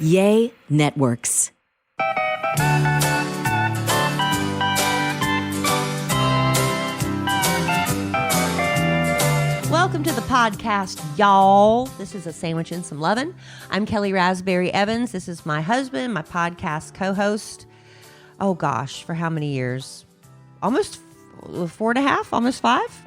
Yay Networks. Welcome to the podcast, y'all. This is A Sandwich and Some Lovin'. I'm Kellie Raspberry Evans. This is my husband, my podcast co-host. Oh gosh, for how many years? Almost 4.5, almost 5.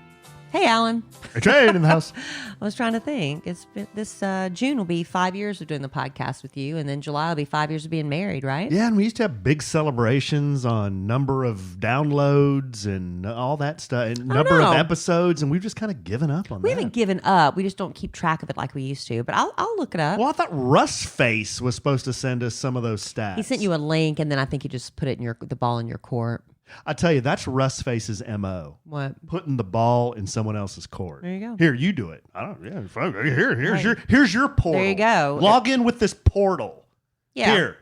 Hey, Alan. Hey, Jade in the house. I was trying to think. It's been this June will be 5 years of doing the podcast with you, and then July will be 5 years of being married, right? Yeah, and we used to have big celebrations on number of downloads and all that stuff, and number of episodes, and we've just kind of given up on that. We haven't given up. We just don't keep track of it like we used to. But I'll look it up. Well, I thought Russ Face was supposed to send us some of those stats. He sent you a link, and then I think you just put it in the ball in your court. I tell you, that's Russ Face's MO. What? Putting the ball in someone else's court. There you go. Here, you do it. I don't. Yeah, fuck, here's your portal. There you go. Log in with this portal. Yeah. Here.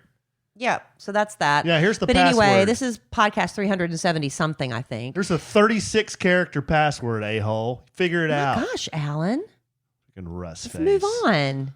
Yeah. So that's that. Yeah. Here's the But password. anyway, this is podcast 370 something, I think. There's a 36 character password. A-hole. Figure it out. Gosh, Alan. Fucking Russ Face. Let's move on.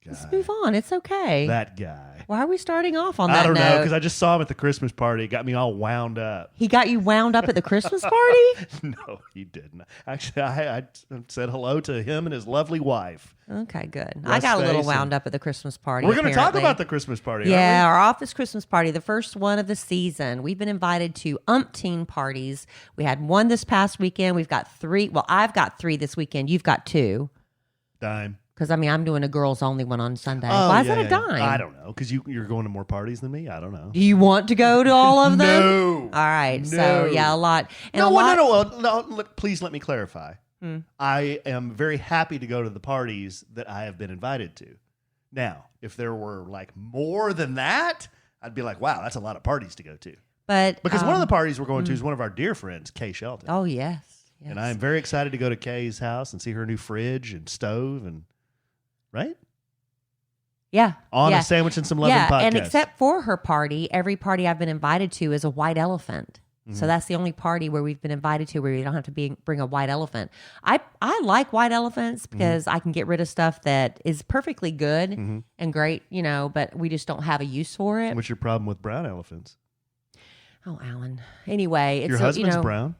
Guy. Let's move on. It's okay. That guy. Why are we starting off on that I don't know, note? because I just saw him at the Christmas party. It got me all wound up. He got you wound up at the Christmas party? No, he didn't. Actually, I said hello to him and his lovely wife. Okay, good. I Russ got a little Face wound up at the Christmas party. We're going to talk apparently. about the Christmas party, Yeah, aren't our office Christmas party, the first one of the season. We've been invited to umpteen parties. We had one this past weekend. We've got 3. Well, I've got 3 this weekend. You've got 2. we? Dime. Because, I mean, I'm doing a girls only one on Sunday. Oh, Why is yeah, that a yeah. dime? I don't know, because you're going to more parties than me. I don't know. Do you want to go to all of them? No. All right. So, No. yeah, a lot. And No. Please let me clarify. I am very happy to go to the parties that I have been invited to. Now, if there were like more than that, I'd be like, wow, that's a lot of parties to go to. But Because one of the parties we're going to is one of our dear friends, Kay Shelton. Oh, yes. And I am very excited to go to Kay's house and see her new fridge and stove and right? Yeah. On yeah. A Sandwich and Some Lovin' podcast. And except for her party, every party I've been invited to is a white elephant. So that's the only party where we've been invited to where you don't have to bring a white elephant. I like white elephants because I can get rid of stuff that is perfectly good and great, but we just don't have a use for it. What's your problem with brown elephants? Oh, Alan. Anyway, it's Your husband's brown?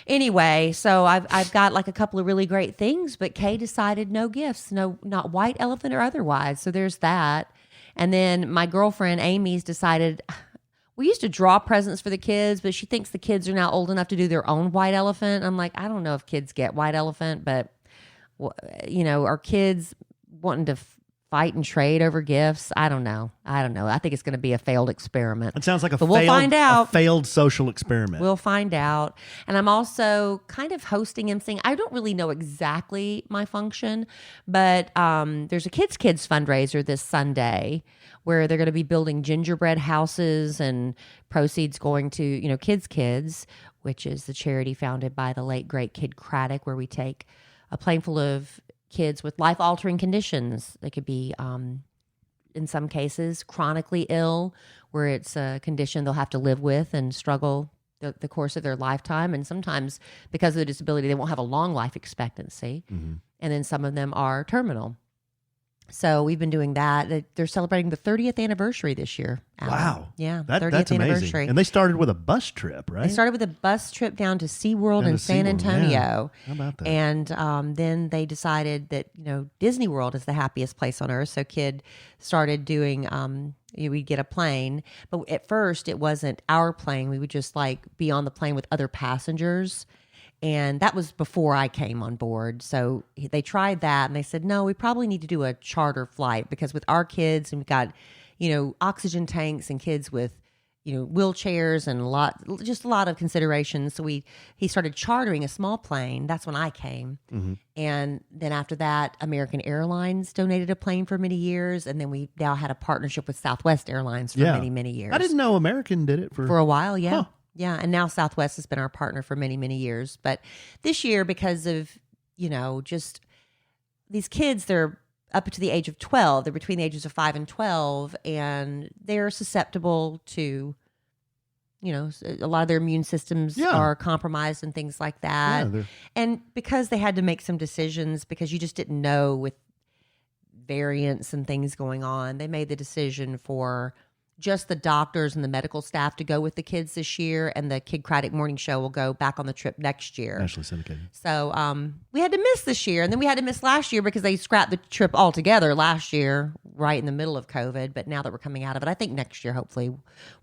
Anyway, so I've got like a couple of really great things, but Kay decided no gifts, not white elephant or otherwise. So there's that. And then my girlfriend Amy's decided we used to draw presents for the kids, but she thinks the kids are now old enough to do their own white elephant. I'm like, I don't know if kids get white elephant, but are kids wanting to fight and trade over gifts? I don't know. I think it's going to be a failed experiment. It sounds like we'll find out. A failed social experiment. We'll find out. And I'm also kind of hosting and saying, I don't really know exactly my function, but there's a Kids fundraiser this Sunday where they're going to be building gingerbread houses and proceeds going to, Kids, which is the charity founded by the late, great Kidd Kraddick, where we take a plane full of kids with life-altering conditions. They could be, in some cases, chronically ill, where it's a condition they'll have to live with and struggle the course of their lifetime. And sometimes, because of the disability, they won't have a long life expectancy. And then some of them are terminal. So we've been doing that. They're celebrating the 30th anniversary this year. Alan. Wow. Yeah, 30th that's amazing. anniversary. And they started with a bus trip, right? They started with a bus trip down to SeaWorld in San Antonio. Yeah. How about that? And then they decided that, Disney World is the happiest place on earth. So Kidd started doing, we'd get a plane. But at first, it wasn't our plane. We would just be on the plane with other passengers. And that was before I came on board. So they tried that and they said, no, we probably need to do a charter flight because with our kids and we've got, oxygen tanks and kids with, wheelchairs and a lot of considerations. So he started chartering a small plane. That's when I came. And then after that, American Airlines donated a plane for many years. And then we now had a partnership with Southwest Airlines for many, many years. I didn't know American did it for a while. Yeah. Huh. Yeah, and now Southwest has been our partner for many, many years. But this year, because of, just these kids, they're up to the age of 12. They're between the ages of 5 and 12, and they're susceptible to, a lot of their immune systems are compromised and things like that. Yeah, and because they had to make some decisions, because you just didn't know with variants and things going on, they made the decision for just the doctors and the medical staff to go with the kids this year, and the Kidd Kraddick morning show will go back on the trip next year. Nationally syndicated. So we had to miss this year, and then we had to miss last year because they scrapped the trip altogether last year, right in the middle of COVID. But now that we're coming out of it, I think next year, hopefully,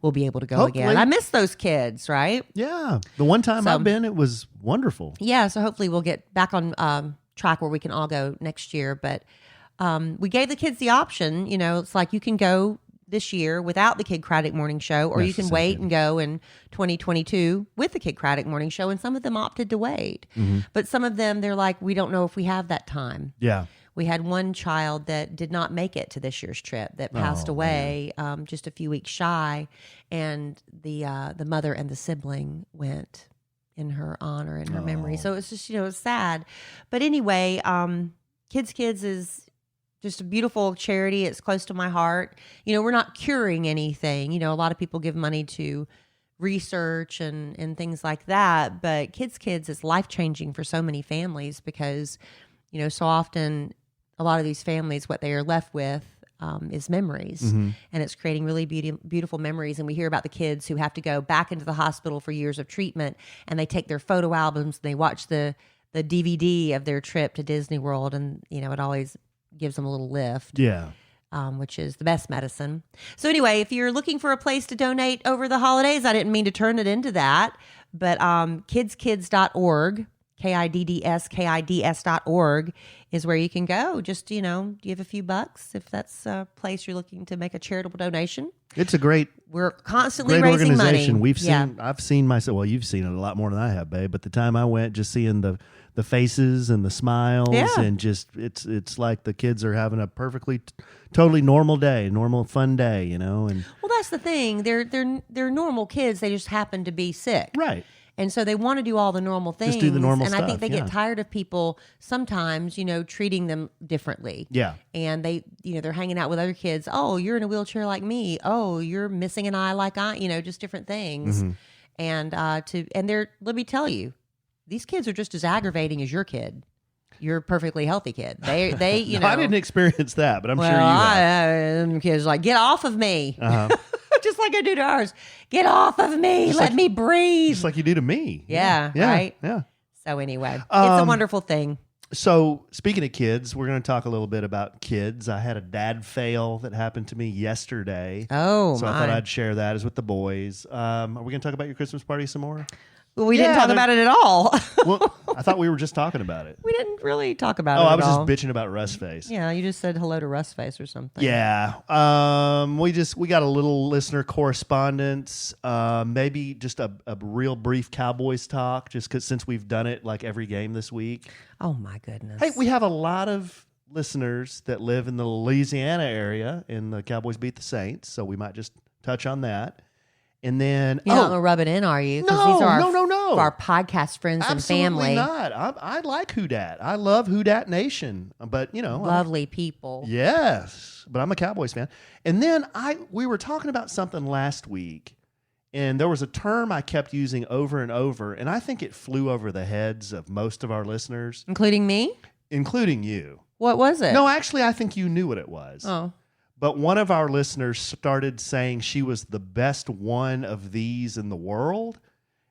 we'll be able to go again. I miss those kids, right? Yeah. The one time I've been, it was wonderful. Yeah, so hopefully we'll get back on track where we can all go next year. But we gave the kids the option. You know, it's like you can go this year without the Kidd Kraddick morning show, or you can wait and go in 2022 with the Kidd Kraddick morning show. And some of them opted to wait. Mm-hmm. But some of them, they're like, we don't know if we have that time. Yeah. We had one child that did not make it to this year's trip that passed away just a few weeks shy. And the mother and the sibling went in her honor and her memory. So it's just, it's sad. But anyway, Kids is just a beautiful charity. It's close to my heart. We're not curing anything. A lot of people give money to research and things like that. But Kids is life-changing for so many families because, so often a lot of these families, what they are left with is memories. Mm-hmm. And it's creating really beautiful memories. And we hear about the kids who have to go back into the hospital for years of treatment, and they take their photo albums and they watch the DVD of their trip to Disney World. And, it always gives them a little lift. Yeah. Which is the best medicine. So anyway, if you're looking for a place to donate over the holidays, I didn't mean to turn it into that, but kidskids.org, KIDDS.org is where you can go. Just, give a few bucks if that's a place you're looking to make a charitable donation. It's a we're constantly raising organization. Money. I've seen myself. Well, you've seen it a lot more than I have, babe. But the time I went, just seeing the faces and the smiles, and just it's like the kids are having a perfectly, totally normal day, normal fun day, And well, that's the thing. They're normal kids. They just happen to be sick, right? And so they want to do all the normal things. Just do the normal stuff. And I think they get tired of people sometimes, treating them differently. Yeah. And they're hanging out with other kids. Oh, you're in a wheelchair like me. Oh, you're missing an eye like I, just different things. Mm-hmm. And let me tell you, these kids are just as aggravating as your kid. Your perfectly healthy kid. They No, I didn't experience that, but I'm sure you have. Kids like, get off of me. Uh-huh. Just like I do to ours. Get off of me. Let me breathe. Just like you do to me. Yeah. Right? Yeah. So anyway, it's a wonderful thing. So speaking of kids, we're going to talk a little bit about kids. I had a dad fail that happened to me yesterday. Oh, so I thought I'd share that as with the boys. Are we going to talk about your Christmas party some more? Well, we didn't talk about it at all. Well, I thought we were just talking about it. We didn't really talk about it at all. I was just bitching about Rustface. Yeah, you just said hello to Rustface or something. Yeah. We got a little listener correspondence. Maybe just a real brief Cowboys talk, just since we've done it like every game this week. Oh, my goodness. Hey, we have a lot of listeners that live in the Louisiana area, and the Cowboys beat the Saints, so we might just touch on that. And then you're not gonna rub it in, are you? No, these are no. Our podcast friends Absolutely and family. Not. I like Who Dat. I love Who Dat Nation. But lovely people. Yes, but I'm a Cowboys fan. And then we were talking about something last week, and there was a term I kept using over and over, and I think it flew over the heads of most of our listeners, including me, including you. What was it? No, actually, I think you knew what it was. Oh. But one of our listeners started saying she was the best one of these in the world.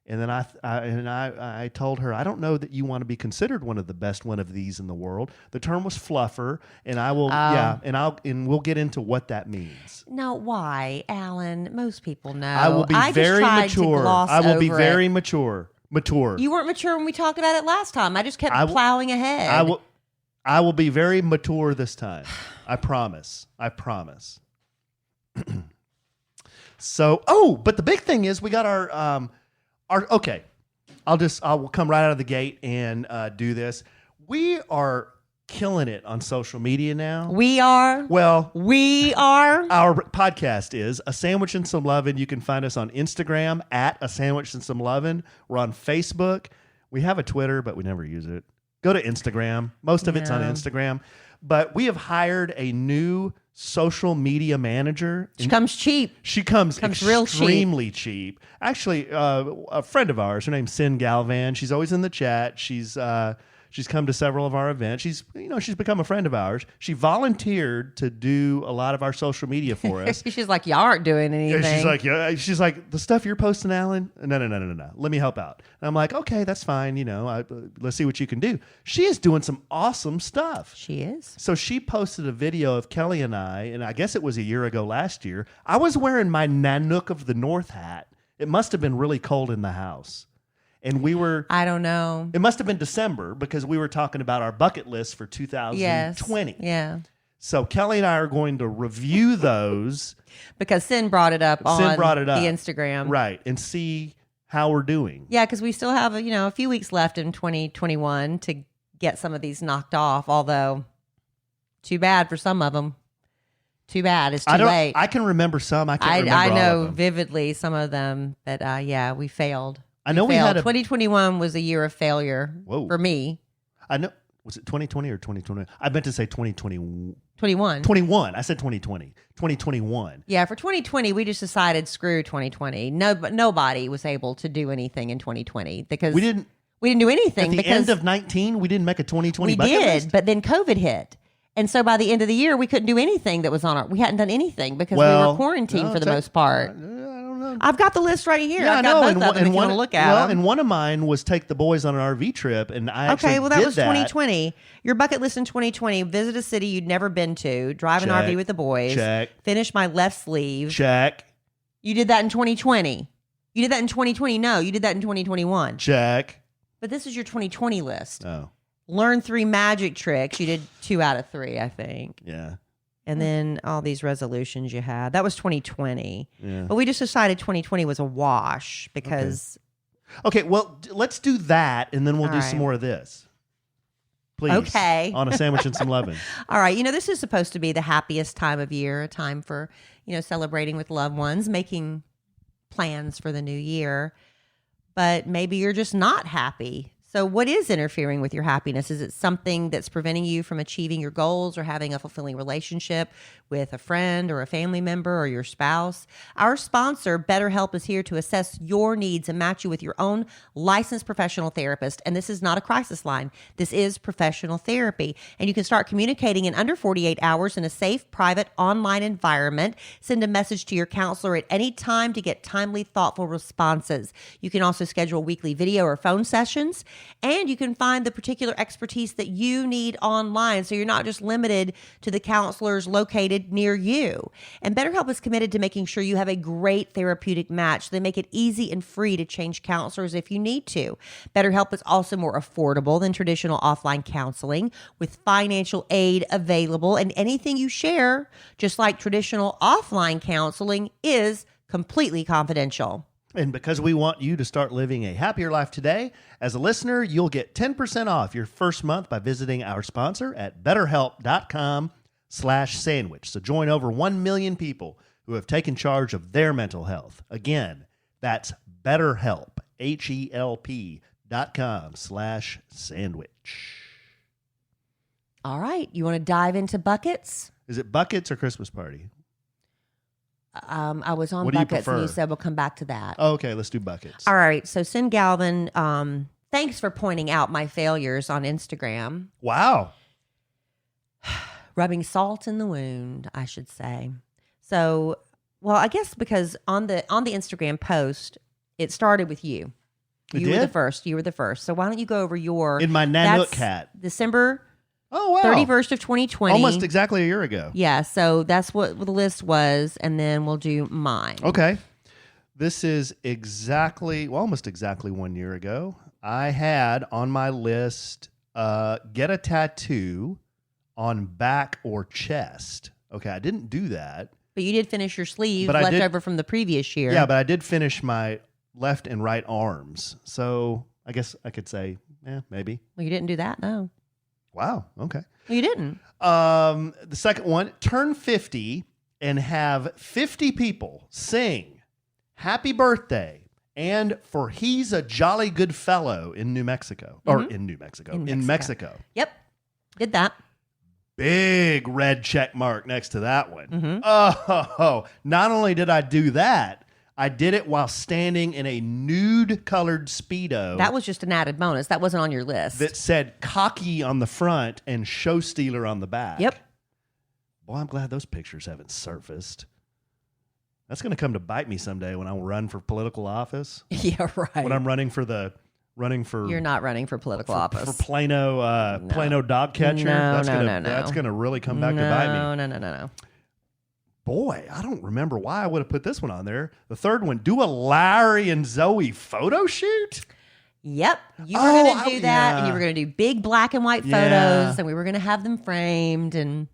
And then I told her, I don't know that you want to be considered one of the best one of these in the world. The term was fluffer, and I will, and we'll get into what that means. No, why, Alan? Most people know. I will be very mature. I will be very mature. Mature. You weren't mature when we talked about it last time. I just kept plowing ahead. I will be very mature this time. I promise. So, but the big thing is we got our okay. I'll come right out of the gate and do this. We are killing it on social media now. We are. Well, we are. Our podcast is A Sandwich and Some Lovin'. You can find us on Instagram at A Sandwich and Some Lovin'. We're on Facebook. We have a Twitter, but we never use it. Go to Instagram. Most of it's on Instagram. But we have hired a new social media manager. She comes cheap. She comes real extremely cheap. Actually, a friend of ours, her name's Sin Galvan. She's always in the chat. She's She's come to several of our events. She's become a friend of ours. She volunteered to do a lot of our social media for us. She's like, y'all aren't doing anything. She's like, the stuff you're posting, Alan. No. Let me help out. And I'm like, okay, that's fine. Let's see what you can do. She is doing some awesome stuff. She is. So she posted a video of Kelly and I guess it was a year ago last year. I was wearing my Nanook of the North hat. It must have been really cold in the house. And we were... I don't know. It must have been December because we were talking about our bucket list for 2020. Yes. Yeah. So Kelly and I are going to review those. Because Sin brought it up on the Instagram. Right. And see how we're doing. Yeah, because we still have a few weeks left in 2021 to get some of these knocked off. Although, too bad for some of them. Too bad. It's too late. I can remember some. I can't remember I know all of them. vividly some of them. But we failed. I know we had 2021 was a year of failure for me. I know. Was it 2020 or 2021? I meant to say 2020. 21. 21. I said 2020. 2021. Yeah, for 2020, we just decided screw 2020. Nobody was able to do anything in 2020 because we didn't do anything. At the end of 19, we didn't make a 2020 bucket list? We did, but then COVID hit. And so by the end of the year, we couldn't do anything that was we hadn't done anything because we were quarantined for the most part. I've got the list right here. I've got both of them if you want to look at them. And one of mine was take the boys on an RV trip, and I actually that was 2020. Your bucket list in 2020, visit a city you'd never been to, drive an RV with the boys, finish my left sleeve. Check. You did that in 2020. You did that in 2020. No, you did that in 2021. Check. But this is your 2020 list. Oh. Learn 3 magic tricks. You did 2 out of 3, I think. Yeah. And then all these resolutions you had. That was 2020. Yeah. But we just decided 2020 was a wash because... Okay, well, let's do that, and then we'll do some more of this. Please. Okay. On a sandwich and some loving. All right. This is supposed to be the happiest time of year, a time for, celebrating with loved ones, making plans for the new year. But maybe you're just not happy. So what is interfering with your happiness? Is it something that's preventing you from achieving your goals or having a fulfilling relationship with a friend or a family member or your spouse? Our sponsor, BetterHelp, is here to assess your needs and match you with your own licensed professional therapist. And this is not a crisis line. This is professional therapy. And you can start communicating in under 48 hours in a safe, private, online environment. Send a message to your counselor at any time to get timely, thoughtful responses. You can also schedule weekly video or phone sessions. And you can find the particular expertise that you need online. So you're not just limited to the counselors located near you. And BetterHelp is committed to making sure you have a great therapeutic match. They make it easy and free to change counselors if you need to. BetterHelp is also more affordable than traditional offline counseling, with financial aid available. And anything you share, just like traditional offline counseling, is completely confidential. And because we want you to start living a happier life today, as a listener, you'll get 10% off your first month by visiting our sponsor at betterhelp.com/sandwich. So join over 1 million people who have taken charge of their mental health. Again, that's BetterHelp, HELP.com/sandwich. All right. You want to dive into buckets? Is it buckets or Christmas party? I was on What do you buckets, prefer? and you said we'll come back to that. Oh, okay, let's do buckets. All right. So, Sin Galvin, thanks for pointing out my failures on Instagram. Wow. Rubbing salt in the wound, I should say. So, well, I guess because on the Instagram post, it started with you. You were the first. So why don't you go over your... In my Nanook hat. December... Oh, wow. 31st of 2020. Almost exactly a year ago. Yeah, so that's what the list was, and then we'll do mine. Okay. This is almost exactly 1 year ago. I had on my list, get a tattoo on back or chest. Okay, I didn't do that. But you did finish your sleeve left over from the previous year. Yeah, but I did finish my left and right arms. So I guess I could say, maybe. Well, you didn't do that, no. Wow. Okay. Well, you didn't. The second one, turn 50 and have 50 people sing happy birthday and for he's a jolly good fellow in New Mexico. Or in New Mexico. In Mexico. Yep. Did that. Big red check mark next to that one. Oh, not only did I do that, I did it while standing in a nude-colored Speedo That was just an added bonus. That wasn't on your list. that said cocky on the front and show stealer on the back. Yep. Boy, I'm glad those pictures haven't surfaced. That's going to come to bite me someday when I run for political office. Yeah, right. When I'm running for You're not running for political office. for Plano dog catcher. No, That's gonna really come back to bite me. No. Boy, I don't remember why I would have put this one on there. The third one, do a Larry and Zoe photo shoot. Yep. You were going to do that, yeah. and you were going to do big black and white photos, Yeah. and we were going to have them framed, and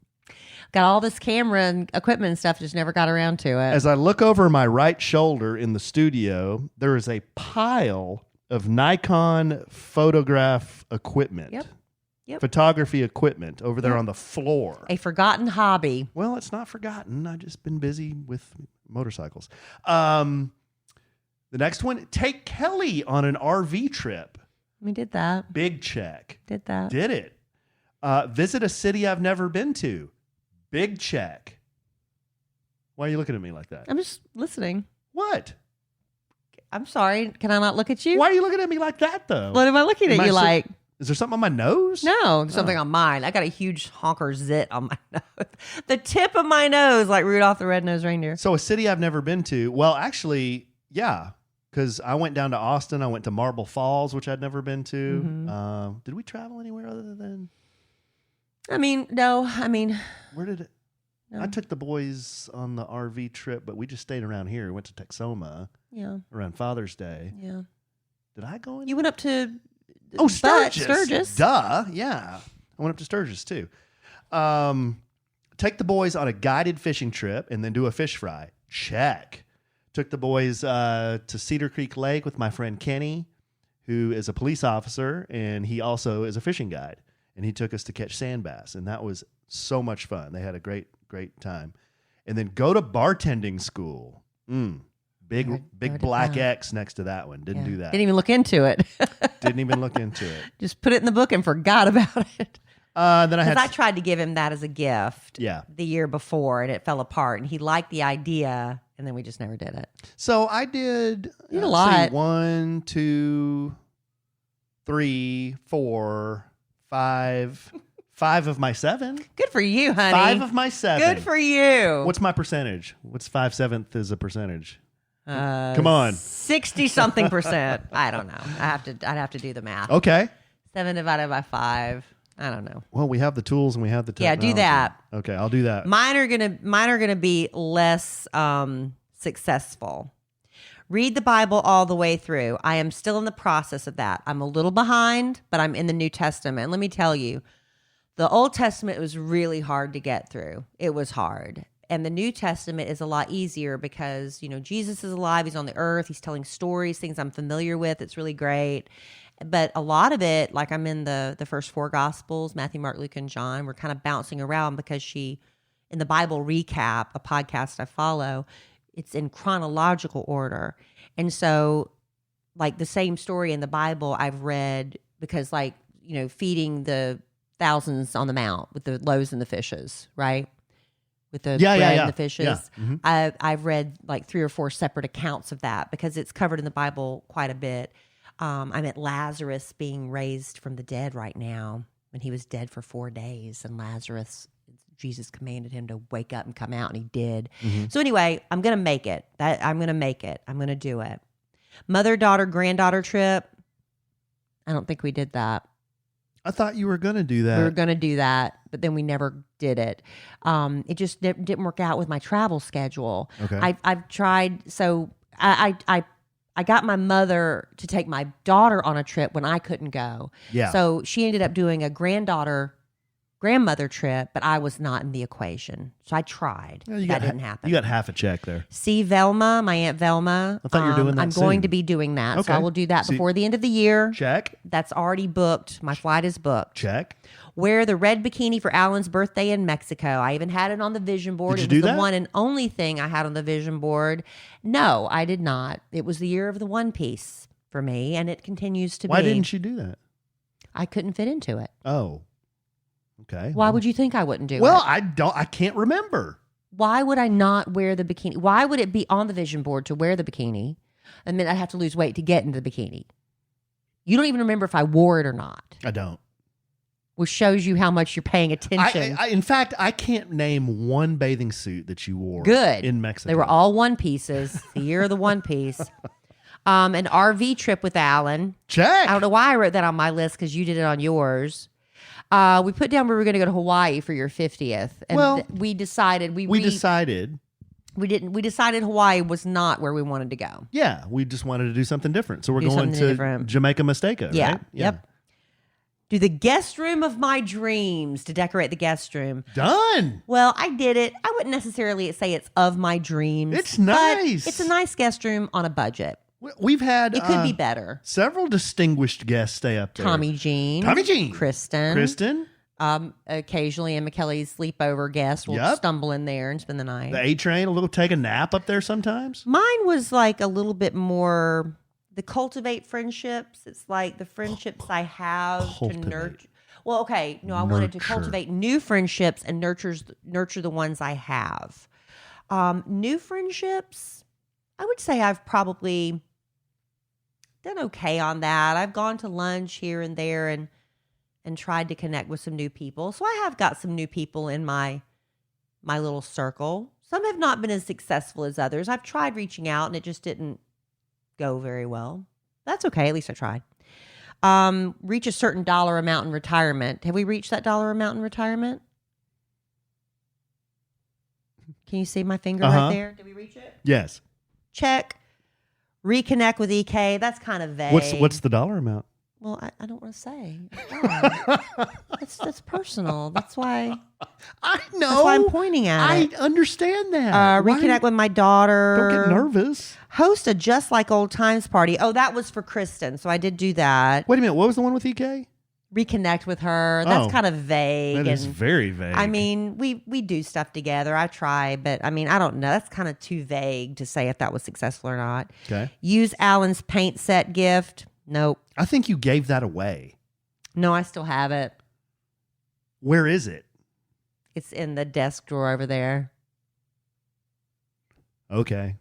got all this camera and equipment and stuff, just never got around to it. As I look over my right shoulder in the studio, there is a pile of Nikon photograph equipment. Yep. Photography equipment over there on the floor. A forgotten hobby. Well, it's not forgotten. I've just been busy with motorcycles. The next one, take Kelly on an RV trip. We did that. Big check. Did that. Did it. Visit a city I've never been to. Big check. Why are you looking at me like that? I'm just listening. What? I'm sorry. Can I not look at you? Why are you looking at me like that, though? What am I looking at you like? Is there something on my nose? No, there's something on mine. I got a huge honker zit on my nose. The tip of my nose, like Rudolph the Red-Nosed Reindeer. So a city I've never been to. Well, actually, yeah, because I went down to Austin. I went to Marble Falls, which I'd never been to. Mm-hmm. Did we travel anywhere other than? No. Where did it? No. I took the boys on the RV trip, but we just stayed around here. We went to Texoma Yeah. around Father's Day. Yeah. Did I go in? You went up to Sturgis. Duh. Yeah. I went up to Sturgis too. Take the boys on a guided fishing trip and then do a fish fry. Check. Took the boys to Cedar Creek Lake with my friend Kenny, who is a police officer, and he also is a fishing guide. And he took us to catch sand bass, and that was so much fun. They had a great time. And then go to bartending school. Big black X next to that one. Didn't do that. Didn't even look into it. Didn't even look into it. Just put it in the book and forgot about it. Then I tried to give him that as a gift the year before, and it fell apart. And he liked the idea, and then we just never did it. So I did a lot. 1, 2, 3, 4, 5. 5 of my 7. Good for you, honey. 5 of my 7. Good for you. What's my percentage? What's 5/7 as a percentage? Come on. 60-something%. I don't know. I'd have to do the math. Okay. 7 divided by 5. I don't know. Well, we have the tools and we have the technology. Yeah, do that. Okay, I'll do that. Mine are gonna be less successful. Read the Bible all the way through. I am still in the process of that. I'm a little behind, but I'm in the New Testament. Let me tell you, the Old Testament was really hard to get through. It was hard. And the New Testament is a lot easier because, Jesus is alive. He's on the earth. He's telling stories, things I'm familiar with. It's really great. But a lot of it, like I'm in the first 4 Gospels, Matthew, Mark, Luke, and John, we're kind of bouncing around because in the Bible Recap, a podcast I follow, it's in chronological order. And so, like the same story in the Bible I've read because feeding the thousands on the mount with the loaves and the fishes, right? With the bread and the fishes. Yeah. Mm-hmm. I've read like 3 or 4 separate accounts of that because it's covered in the Bible quite a bit. I'm at Lazarus being raised from the dead right now when he was dead for 4 days. And Jesus commanded him to wake up and come out, and he did. Mm-hmm. So anyway, I'm going to make it. I'm going to make it. I'm going to do it. Mother, daughter, granddaughter trip. I don't think we did that. I thought you were going to do that. We were going to do that, but then we never did it. It just didn't work out with my travel schedule. Okay. I've tried. So I got my mother to take my daughter on a trip when I couldn't go. Yeah. So she ended up doing a grandmother trip, but I was not in the equation. So I tried. Well, that didn't happen. You got half a check there. See Velma, my Aunt Velma. I thought you were doing that I'm soon. going to be doing that. Okay. So I will do that before the end of the year. Check. That's already booked. My flight is booked. Check. Wear the red bikini for Alan's birthday in Mexico. I even had it on the vision board. Did you it was do the that? one and only thing I had on the vision board. No, I did not. It was the year of the One Piece for me, and it continues to be. Why didn't you do that? I couldn't fit into it. Oh. Okay. Why would you think I wouldn't do it? Well, I can't remember. why would I not wear the bikini? Why would it be on the vision board to wear the bikini? And then I'd have to lose weight to get into the bikini. You don't even remember if I wore it or not. I don't. Which shows you how much you're paying attention. In fact, I can't name one bathing suit that you wore. Good. In Mexico. They were all one pieces. The year of the one piece. An RV trip with Allen. Check. I don't know why I wrote that on my list because you did it on yours. We put down we were going to go to Hawaii for your 50th. And we decided. We decided Hawaii was not where we wanted to go. Yeah, we just wanted to do something different. So we're going to Jamaica Mistake, yeah. right? Yeah. Yep. Do the guest room of my dreams to decorate the guest room. Done. Well, I did it. I wouldn't necessarily say it's of my dreams. It's nice. It's a nice guest room on a budget. We've had... It could be better. Several distinguished guests stay up there. Tommy Jean. Kristen. Occasionally Emma Kelly's sleepover guest will stumble in there and spend the night. The A-Train, take a nap up there sometimes. Mine was like a little bit more... The cultivate friendships. It's like the friendships I have to nurture. Well, okay. No, I wanted to cultivate new friendships and nurture the ones I have. New friendships, I would say I've probably done okay on that. I've gone to lunch here and there and tried to connect with some new people. So I have got some new people in my little circle. Some have not been as successful as others. I've tried reaching out and it just didn't go very well. That's okay. At least I tried. Reach a certain dollar amount in retirement. Have we reached that dollar amount in retirement? Can you see my finger right there? Did we reach it? Yes. Check. Reconnect with EK. That's kind of vague. What's the dollar amount? Well, I don't want to say. Oh, that's personal. That's why. I know. That's why I'm pointing at it. I understand that. Reconnect with my daughter. Don't get nervous. Host a Just Like Old Times party. Oh, that was for Kristen, so I did do that. Wait a minute. What was the one with EK? Reconnect with her. That's kind of vague. That is very vague. I mean, we do stuff together. I try, but I mean, I don't know. That's kind of too vague to say if that was successful or not. Okay. Use Alan's paint set gift. Nope. I think you gave that away. No, I still have it. Where is it? It's in the desk drawer over there. Okay.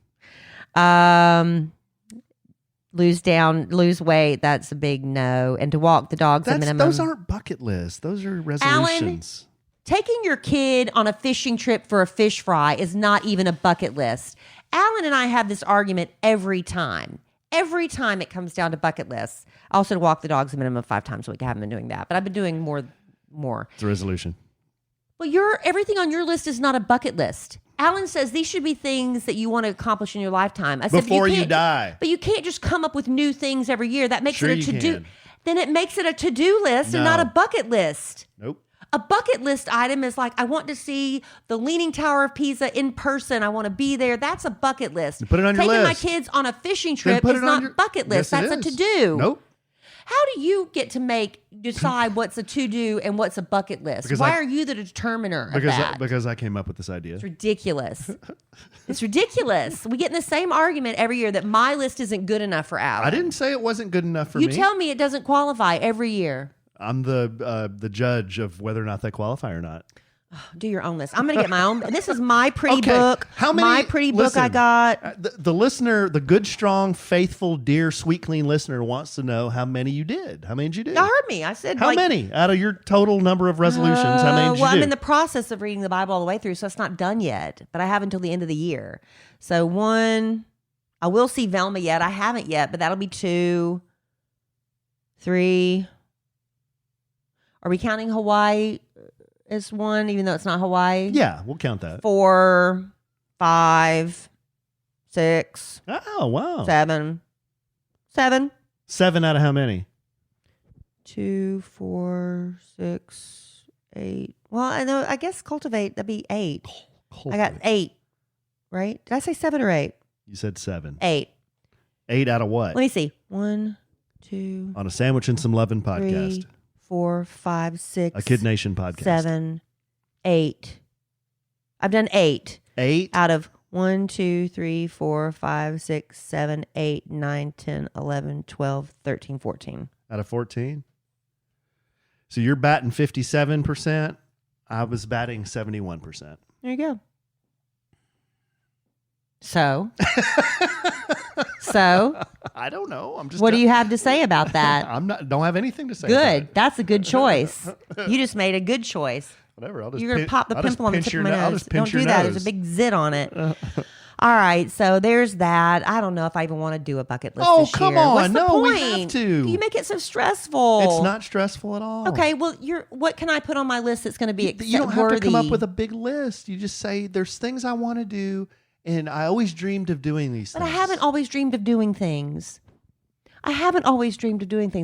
Lose weight. That's a big no. And to walk the dogs a minimum. Those aren't bucket lists. Those are resolutions. Alan, taking your kid on a fishing trip for a fish fry is not even a bucket list. Alan and I have this argument every time. Every time it comes down to bucket lists. I also walk the dogs a minimum of 5 times a week. I haven't been doing that, but I've been doing more. It's a resolution. Well, everything on your list is not a bucket list. Alan says these should be things that you want to accomplish in your lifetime. I said, before you die. But you can't just come up with new things every year. That makes it a to-do. Can. Then it makes it a to-do list and not a bucket list. Nope. A bucket list item is like, I want to see the Leaning Tower of Pisa in person. I want to be there. That's a bucket list. You put it on your list. Taking my kids on a fishing trip is not bucket list. Yes, that's a to-do. Nope. How do you get to decide what's a to-do and what's a bucket list? Because Why are you the determiner of that? Because I came up with this idea. It's ridiculous. It's ridiculous. We get in the same argument every year that my list isn't good enough for Alan. I didn't say it wasn't good enough for me. You tell me it doesn't qualify every year. I'm the judge of whether or not they qualify or not. Do your own list. I'm going to get my own. This is my pretty book. How many? My pretty book I got. The listener, the good, strong, faithful, dear, sweet, clean listener wants to know how many you did. How many did you do? You heard me. I said how many out of your total number of resolutions? How many did you do? Well, I'm in the process of reading the Bible all the way through, so it's not done yet. But I have until the end of the year. So 1, I will see Velma yet. I haven't yet, but that'll be 2, 3. Are we counting Hawaii as 1, even though it's not Hawaii? Yeah, we'll count that. 4, 5, 6. Oh, wow. 7. 7 out of how many? 2, 4, 6, 8. Well, I know. I guess cultivate. That'd be 8. I got 8. Right? Did I say 7 or 8? You said 7. 8. 8 out of what? Let me see. 1, 2. On a Sandwich and Some Lovin' 3, podcast. 4, 5, 6. A Kid Nation podcast. 7, 8. I've done 8. 8 out of 1, 2, 3, 4, 5, 6, 7, 8, 9, 10, 11, 12, 13, 14. Out of 14. So you're batting 57%. I was batting 71%. There you go. So? So? I don't know. I'm just. What do you have to say about that? Don't have anything to say. About Good. it. That's a good choice. You just made a good choice. Whatever. I'll just. You're gonna pop the pimple on the tip of my nose. Don't do your that. nose. There's a big zit on it. All right, so there's that. I don't know if I even want to do a bucket list. Oh, this come year. on. What's the No, point? we have to. You make it so stressful. It's not stressful at all. Okay, well, what can I put on my list that's going to be You don't have worthy? to come up with a big list. You just say there's things I want to do, and I always dreamed of doing these things. But I haven't always dreamed of doing things.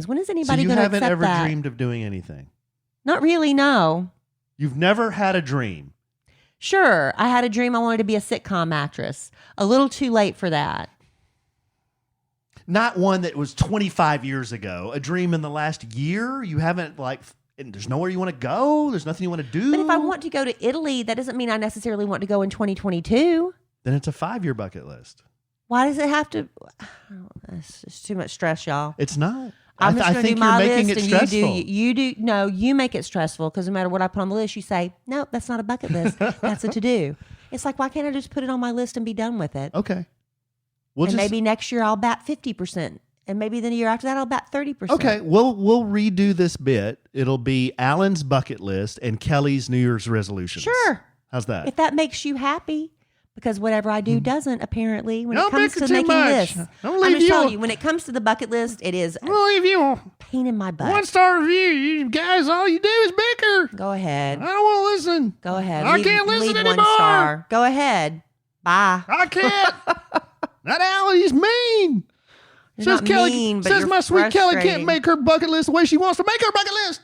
When is anybody going to accept that? So you haven't ever dreamed of doing anything? Not really, no. You've never had a dream? Sure, I had a dream I wanted to be a sitcom actress. A little too late for that. Not one that was 25 years ago. A dream in the last year? You haven't, and there's nowhere you want to go? There's nothing you want to do? But if I want to go to Italy, that doesn't mean I necessarily want to go in 2022. Then it's a 5-year bucket list. Why does it have to? It's just too much stress, y'all. It's not. I'm just going to do my list, and stressful. you do. No, you make it stressful because no matter what I put on the list, you say, no, that's not a bucket list. That's a to-do. It's like, why can't I just put it on my list and be done with it? Okay. Maybe next year I'll bat 50%, and maybe the year after that I'll bat 30%. Okay, we'll redo this bit. It'll be Alan's bucket list and Kelly's New Year's resolutions. Sure. How's that? If that makes you happy. Because whatever I do doesn't, apparently, when it Don't comes make it to too making much. lists. Don't I'm leave just you- telling you, when it comes to the bucket list, it is I'll leave you a pain in my butt. 1-star review. You guys, all you do is bicker. Go ahead. I don't want to listen. Go ahead. I can't listen leave anymore. 1 star. Go ahead. Bye. I can't. That Alan, he's mean. You're Says not Kelly. mean, but Says you're my sweet Kelly can't frustrating. make her bucket list the way she wants to make her bucket list.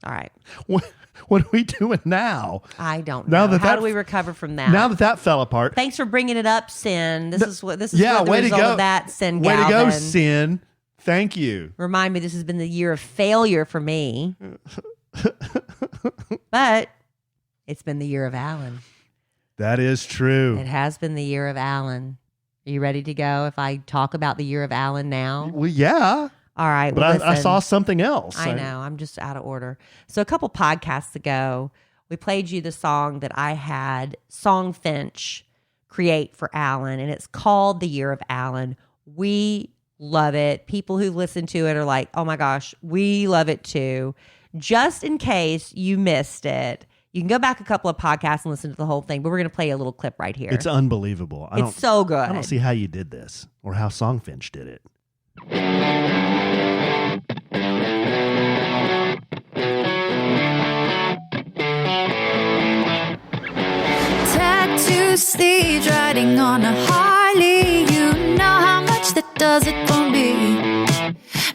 All right. What are we doing now? I don't Now know. that How that- do we recover from that? Now that fell apart. Thanks for bringing it up, Sin. This is what the way to result go. of that, Sin Way Galvin. to go, Sin. Thank you. Remind me, this has been the year of failure for me. But it's been the year of Allen. That is true. It has been the year of Allen. Are you ready to go if I talk about the year of Allen now? Well, yeah. All right. But Well, I listen. saw something else. I know. I'm just out of order. So a couple podcasts ago, we played you the song that I had Songfinch create for Allen, and it's called The Year of Allen. We love it. People who listen to it are like, oh my gosh, we love it too. Just in case you missed it, you can go back a couple of podcasts and listen to the whole thing, but we're going to play a little clip right here. It's unbelievable. It's so good. I don't see how you did this or how Songfinch did it. Tattoo sleeves riding on a Harley. You know how much that does it for me.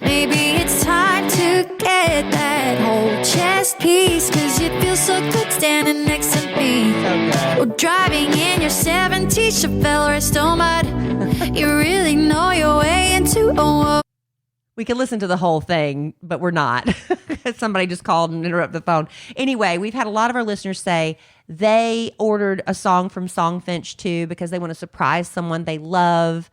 Maybe it's time to get that whole chest piece, 'cause you feel so good standing next to me. So good. Or driving in your 70s Chevelle Resto Mud. You really know your way into a world. We could listen to the whole thing, but we're not. Somebody just called and interrupted the phone. Anyway, we've had a lot of our listeners say they ordered a song from Songfinch too because they want to surprise someone they love.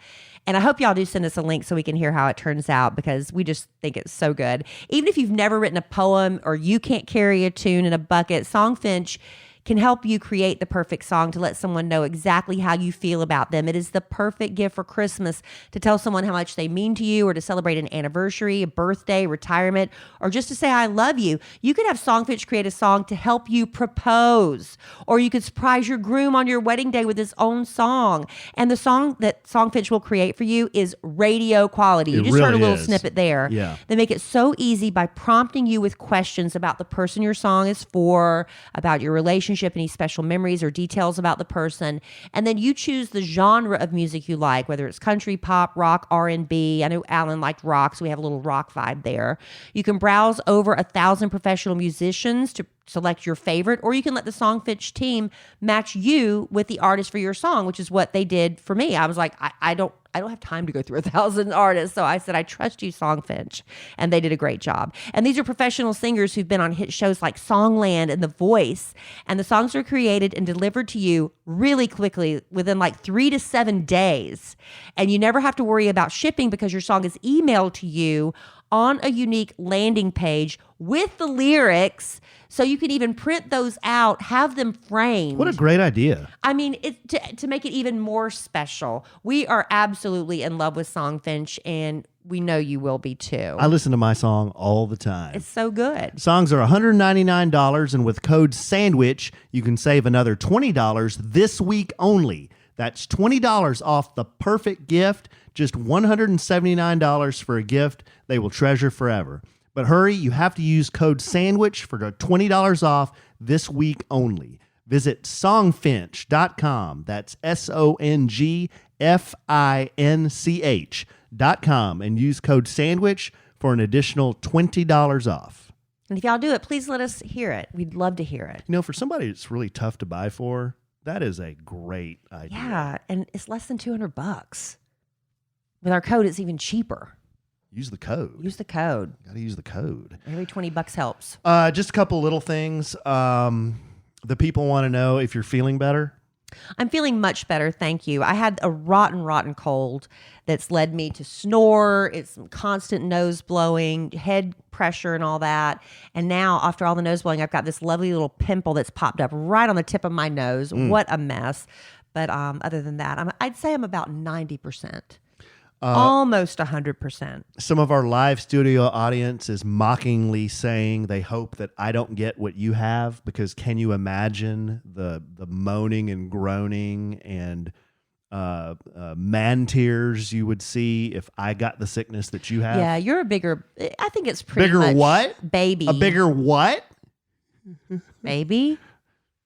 And I hope y'all do send us a link so we can hear how it turns out, because we just think it's so good. Even if you've never written a poem or you can't carry a tune in a bucket, Songfinch can help you create the perfect song to let someone know exactly how you feel about them. It is the perfect gift for Christmas, to tell someone how much they mean to you, or to celebrate an anniversary, a birthday, retirement, or just to say, I love you. You could have Songfinch create a song to help you propose, or you could surprise your groom on your wedding day with his own song. And the song that Songfinch will create for you is radio quality. You It just heard a really little is. snippet there. Yeah. They make it so easy by prompting you with questions about the person your song is for, about your relationship, any special memories or details about the person. And then you choose the genre of music you like, whether it's country, pop, rock, R&B. I know Alan liked rock, so we have a little rock vibe there. You can browse over 1,000 professional musicians to select your favorite, or you can let the Songfinch team match you with the artist for your song, which is what they did for me. I was like, I don't have time to go through 1,000 artists. So I said, I trust you, Songfinch. And they did a great job. And these are professional singers who've been on hit shows like Songland and The Voice. And the songs are created and delivered to you really quickly within like 3 to 7 days. And you never have to worry about shipping, because your song is emailed to you on a unique landing page with the lyrics So you can even print those out, have them framed. What a great idea. I mean, to make it even more special. We are absolutely in love with Songfinch, and we know you will be too. I listen to my song all the time. It's so good. Songs are $199, and with code SANDWICH, you can save another $20 this week only. That's $20 off the perfect gift, just $179 for a gift they will treasure forever. But hurry, you have to use code SANDWICH for $20 off this week only. Visit songfinch.com. That's SONGFINCH.com and use code SANDWICH for an additional $20 off. And if y'all do it, please let us hear it. We'd love to hear it. You know, for somebody it's really tough to buy for, that is a great idea. Yeah, and it's less than $200. With our code, it's even cheaper. Use the code. Use the code. Got to use the code. Every $20 helps. Just a couple little things. The people want to know if you're feeling better. I'm feeling much better, thank you. I had a rotten cold that's led me to snore. It's constant nose blowing, head pressure and all that. And now, after all the nose blowing, I've got this lovely little pimple that's popped up right on the tip of my nose. What a mess. But other than that, I'd say I'm about 90%. Almost 100%. Some of our live studio audience is mockingly saying they hope that I don't get what you have, because can you imagine the moaning and groaning and man tears you would see if I got the sickness that you have? Yeah, you're a bigger, I think it's pretty Bigger much what? Baby. A bigger what? Baby?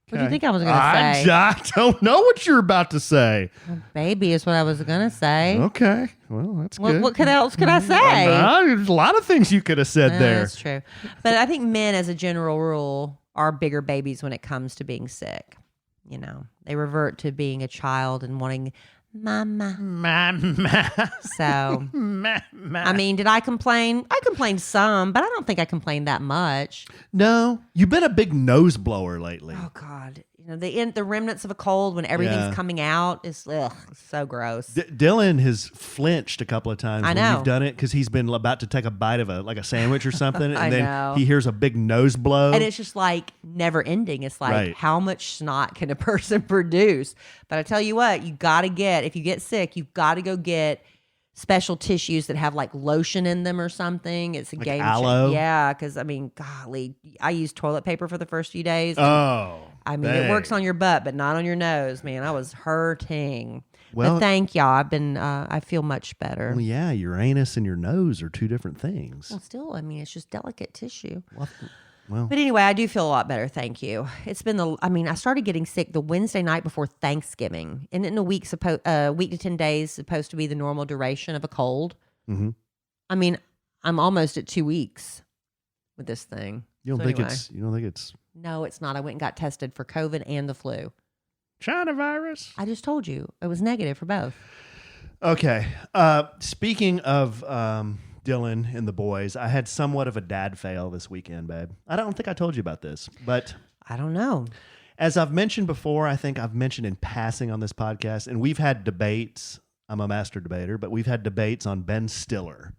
What do you Okay. think I was going to say? I don't know what you're about to say. Baby is what I was going to say. Okay. Well, that's good. What else could I say? There's a lot of things you could have said there. That's true. But I think men, as a general rule, are bigger babies when it comes to being sick. You know, they revert to being a child and wanting mama. Mama. So, Mama. I mean, did I complain? I complained some, but I don't think I complained that much. No, you've been a big nose blower lately. Oh, God. You know, the remnants of a cold when everything's Yeah. coming out is so gross. Dylan has flinched a couple of times I when know. you've done it, because he's been about to take a bite of a sandwich or something, I and then know. he hears a big nose blow. And it's just like never ending. It's like, Right. how much snot can a person produce? But I tell you what, you got to get, if you get sick, you've got to go get special tissues that have like lotion in them or something. It's a Like game aloe? changer. Yeah, because I mean, golly, I used toilet paper for the first few days. Oh, I mean, it works on your butt, but not on your nose, man. I was hurting. Well- but thank y'all. I've been, I feel much better. well, yeah, your anus and your nose are two different things. Well, still, I mean, it's just delicate tissue. Well, But anyway, I do feel a lot better. Thank you. It's been I started getting sick the Wednesday night before Thanksgiving. And in a week to 10 days, supposed to be the normal duration of a cold. mm-hmm. I mean, I'm almost at 2 weeks with this thing. you don't So think anyway. you don't think it's No, it's not. I went and got tested for COVID and the flu. China virus? I just told you it was negative for both. Okay. Speaking of Dylan and the boys, I had somewhat of a dad fail this weekend, babe. I don't think I told you about this, but I don't know. as I've mentioned before, I think I've mentioned in passing on this podcast, and we've had debates. I'm a master debater, but we've had debates on Ben Stiller.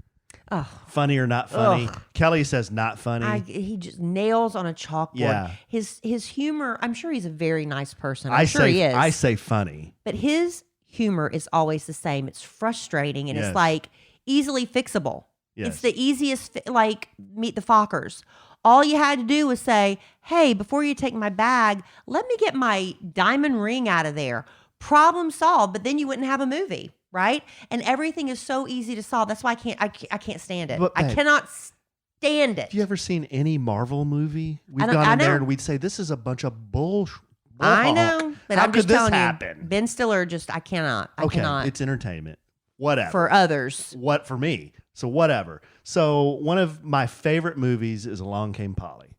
Oh, Funny or not funny? Ugh. Kelly says not funny. he just nails on a chalkboard. Yeah. His humor. I'm sure he's a very nice person. I I'm sure say he is. I say funny. But his humor is always the same. It's frustrating and Yes. it's like easily fixable. Yes. It's the easiest, like Meet the Fockers. All you had to do was say, hey, before you take my bag, let me get my diamond ring out of there. Problem solved, but then you wouldn't have a movie, right? And everything is so easy to solve. That's why I can't stand it. But, I babe, cannot stand it. Have you ever seen any Marvel movie? We've don't- gone I in there know. and we'd say this is a bunch of bullshit. I know, but How I'm could just this telling happen? you, Ben Stiller I cannot. I Okay, cannot. it's entertainment. Whatever. For others. What for me? So whatever. So one of my favorite movies is Along Came Polly.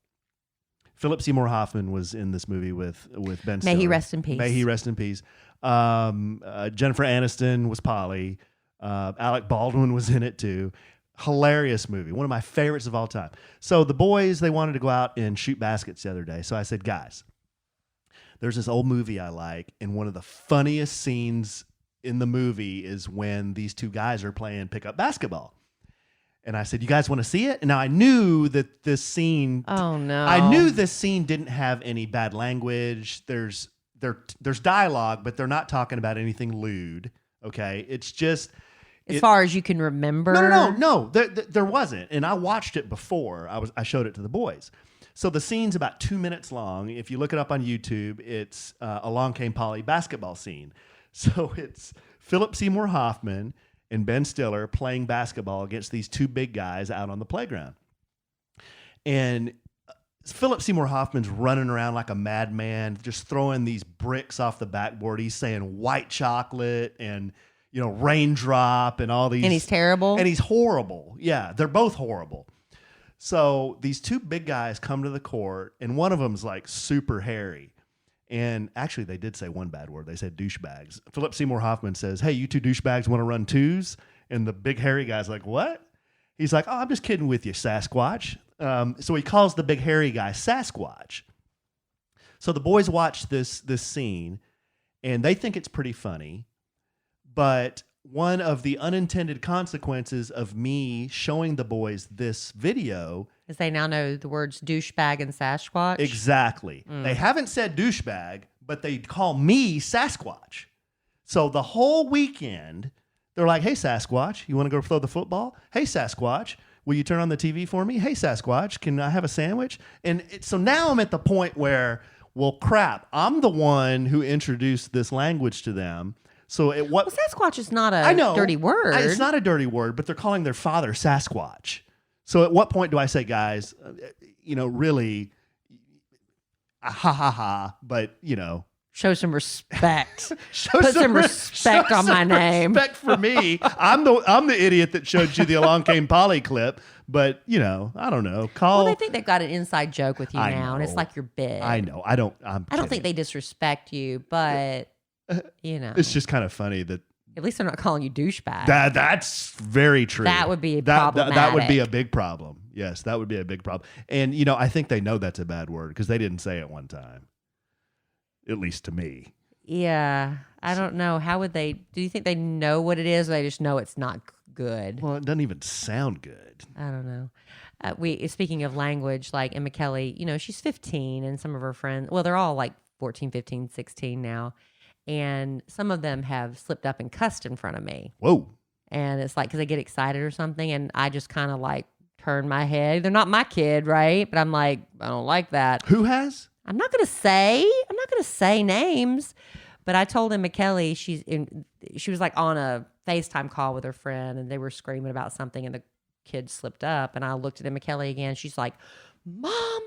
Philip Seymour Hoffman was in this movie with Ben Stiller. May he rest in peace. May he rest in peace. Jennifer Aniston was Polly. Alec Baldwin was in it too. Hilarious movie. One of my favorites of all time. So the boys, they wanted to go out and shoot baskets the other day. So I said, guys, there's this old movie I like, and one of the funniest scenes in the movie is when these two guys are playing pickup basketball. And I said, you guys want to see it? And now I knew that this scene. Oh no! I knew this scene didn't have any bad language. There's dialogue, but they're not talking about anything lewd. Okay, it's just as far as you can remember. No. There wasn't. And I watched it before. I showed it to the boys. So the scene's about 2 minutes long. If you look it up on YouTube, it's Along Came Polly basketball scene. So it's Philip Seymour Hoffman and Ben Stiller playing basketball against these two big guys out on the playground. And Philip Seymour Hoffman's running around like a madman, just throwing these bricks off the backboard. He's saying white chocolate and, raindrop and all these. And he's terrible. And he's horrible. Yeah, they're both horrible. So these two big guys come to the court, and one of them's like super hairy. And actually, they did say one bad word. They said douchebags. Philip Seymour Hoffman says, hey, you two douchebags want to run twos? And the big hairy guy's like, what? He's like, oh, I'm just kidding with you, Sasquatch. So he calls the big hairy guy Sasquatch. So the boys watch this scene, and they think it's pretty funny. But one of the unintended consequences of me showing the boys this video is they now know the words douchebag and Sasquatch. Exactly. They haven't said douchebag, but they call me Sasquatch. So the whole weekend, they're like, hey, Sasquatch, you want to go throw the football? Hey, Sasquatch, will you turn on the TV for me? Hey, Sasquatch, can I have a sandwich? And so now I'm at the point where, well, crap, I'm the one who introduced this language to them. So Sasquatch is not a dirty word. It's not a dirty word, but they're calling their father Sasquatch. So at what point do I say, guys, really, but, show some respect. Put some respect on my name. Respect for me. I'm the idiot that showed you the Along Came Polly clip, but, I don't know. Well, they think they've got an inside joke with you now, and it's like you're big. I know. I don't think they disrespect you, but, It's just kind of funny that. At least they're not calling you douchebag. That's very true. That would be problematic. That would be a big problem. Yes, that would be a big problem. And, I think they know that's a bad word because they didn't say it one time, at least to me. Yeah. I don't know. How would they? Do you think they know what it is or they just know it's not good? Well, it doesn't even sound good. I don't know. Speaking of language, like Emma Kelly, she's 15 and some of her friends, well, they're all like 14, 15, 16 now. And some of them have slipped up and cussed in front of me. Whoa. And it's like, because they get excited or something. And I just kind of like turn my head. They're not my kid, right? But I'm like, I don't like that. Who has? I'm not going to say names. But I told Emma Kelly, she was like on a FaceTime call with her friend. And they were screaming about something. And the kid slipped up. And I looked at Emma Kelly again. She's like, Mom,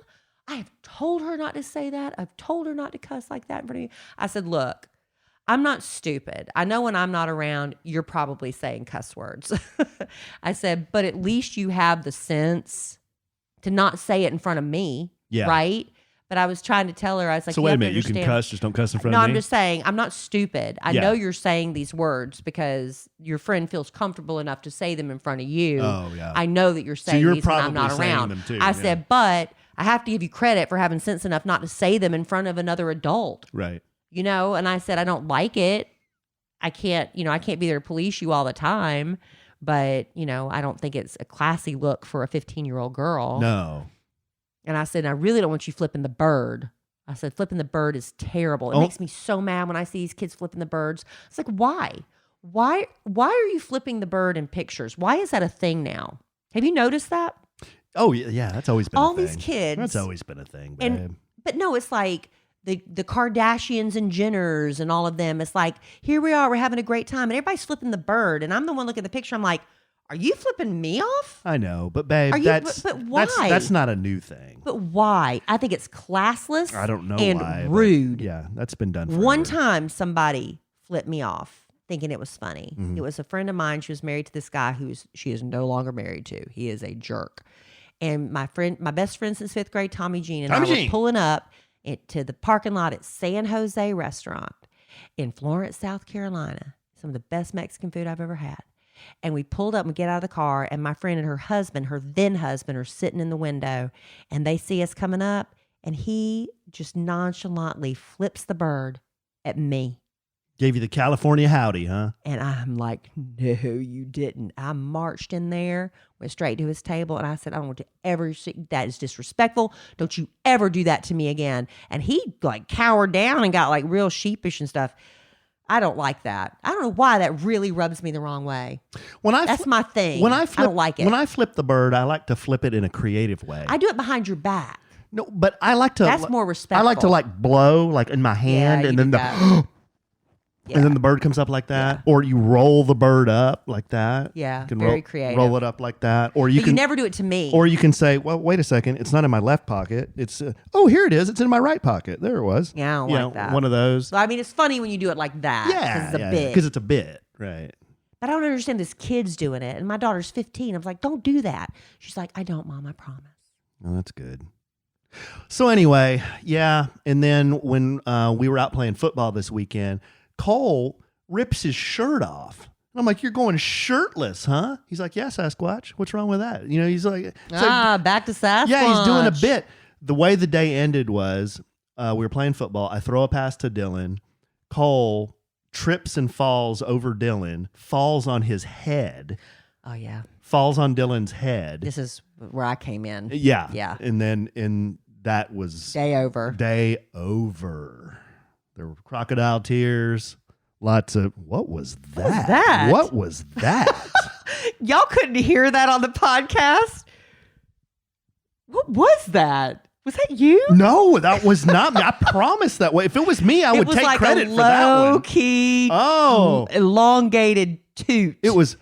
I have told her not to say that. I've told her not to cuss like that in front of you. I said, look. I'm not stupid. I know when I'm not around, you're probably saying cuss words. I said, but at least you have the sense to not say it in front of me, right? But I was trying to tell her, I was like, so wait a minute, you can cuss, just don't cuss in front of me? No, I'm just saying, I'm not stupid. I know you're saying these words because your friend feels comfortable enough to say them in front of you. Oh, yeah. I know that you're saying these when I'm not around. Them too, I said, but I have to give you credit for having sense enough not to say them in front of another adult. Right. And I said, I don't like it. I can't be there to police you all the time, but, I don't think it's a classy look for a 15-year-old girl. No. And I said, I really don't want you flipping the bird. I said, flipping the bird is terrible. It makes me so mad when I see these kids flipping the birds. It's like, why? Why are you flipping the bird in pictures? Why is that a thing now? Have you noticed that? Oh, yeah. That's always been all a thing. These kids. That's always been a thing, babe. But no, it's like, the Kardashians and Jenners and all of them. It's like, here we are, we're having a great time. And everybody's flipping the bird. And I'm the one looking at the picture. I'm like, are you flipping me off? I know, but babe, but why? That's not a new thing. But why? I think it's classless. I don't know and why. Rude. Yeah, that's been done forever. One time somebody flipped me off thinking it was funny. Mm-hmm. It was a friend of mine. She was married to this guy she is no longer married to. He is a jerk. And my best friend since 5th grade, Tommy Jean, and I were pulling up to the parking lot at San Jose Restaurant in Florence, South Carolina. Some of the best Mexican food I've ever had. And we pulled up and get out of the car, and my friend and her then husband, are sitting in the window, and they see us coming up, and he just nonchalantly flips the bird at me. Gave you the California howdy, huh? And I'm like, no, you didn't. I marched in there, went straight to his table, and I said, I don't want to ever see, that is disrespectful. Don't you ever do that to me again. And he like cowered down and got like real sheepish and stuff. I don't like that. I don't know why that really rubs me the wrong way. That's my thing. I don't like it. When I flip the bird, I like to flip it in a creative way. I do it behind your back. No, but I like to. That's more respectful. I like to like blow like in my hand, and then and then the bird comes up like that, or you roll the bird up like that. Yeah, you can very creative. Roll it up like that, or you can never do it to me. Or you can say, "Well, wait a second, it's not in my left pocket. It's oh, here it is. It's in my right pocket. There it was." Yeah, I don't like that. One of those. So, I mean, it's funny when you do it like that. Yeah, because it's a bit, right? But I don't understand this kid's doing it, and my daughter's 15. I was like, "Don't do that." She's like, "I don't, Mom. I promise." Oh, that's good. So anyway, yeah, and then when we were out playing football this weekend, Cole rips his shirt off. And I'm like, "You're going shirtless, huh?" He's like, "Yeah, Sasquatch. What's wrong with that?" You know, he's like, back to Sasquatch. Yeah, he's doing a bit. The way the day ended was we were playing football. I throw a pass to Dylan. Cole trips and falls over Dylan, falls on his head. Oh, yeah. Falls on Dylan's head. This is where I came in. Yeah. Yeah. And then that was day over. Day over. There were crocodile tears. Lots of what was that? What was that? Y'all couldn't hear that on the podcast? What was that? Was that you? No, that was not me. I promise that way. If it was me, I would take credit for that one. Low key, elongated toot. It was.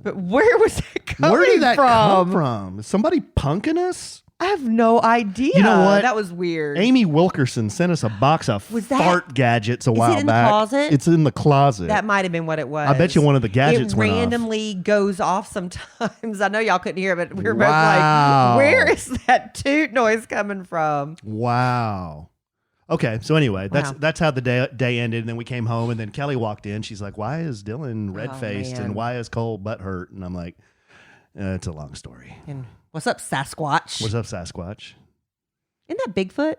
But where was it coming from? Where did that come from? Is somebody punking us? I have no idea. You know what? That was weird. Amy Wilkerson sent us a box of fart gadgets a while back. Is it in the closet? It's in the closet. That might have been what it was. I bet you one of the gadgets went off. It randomly goes off sometimes. I know y'all couldn't hear it, but we were both like, where is that toot noise coming from? Wow. Okay, so anyway, that's how the day ended, and then we came home, and then Kelly walked in. She's like, "Why is Dylan red-faced, and why is Cole butt hurt?" And I'm like, "It's a long story." And what's up, Sasquatch? What's up, Sasquatch? Isn't that Bigfoot?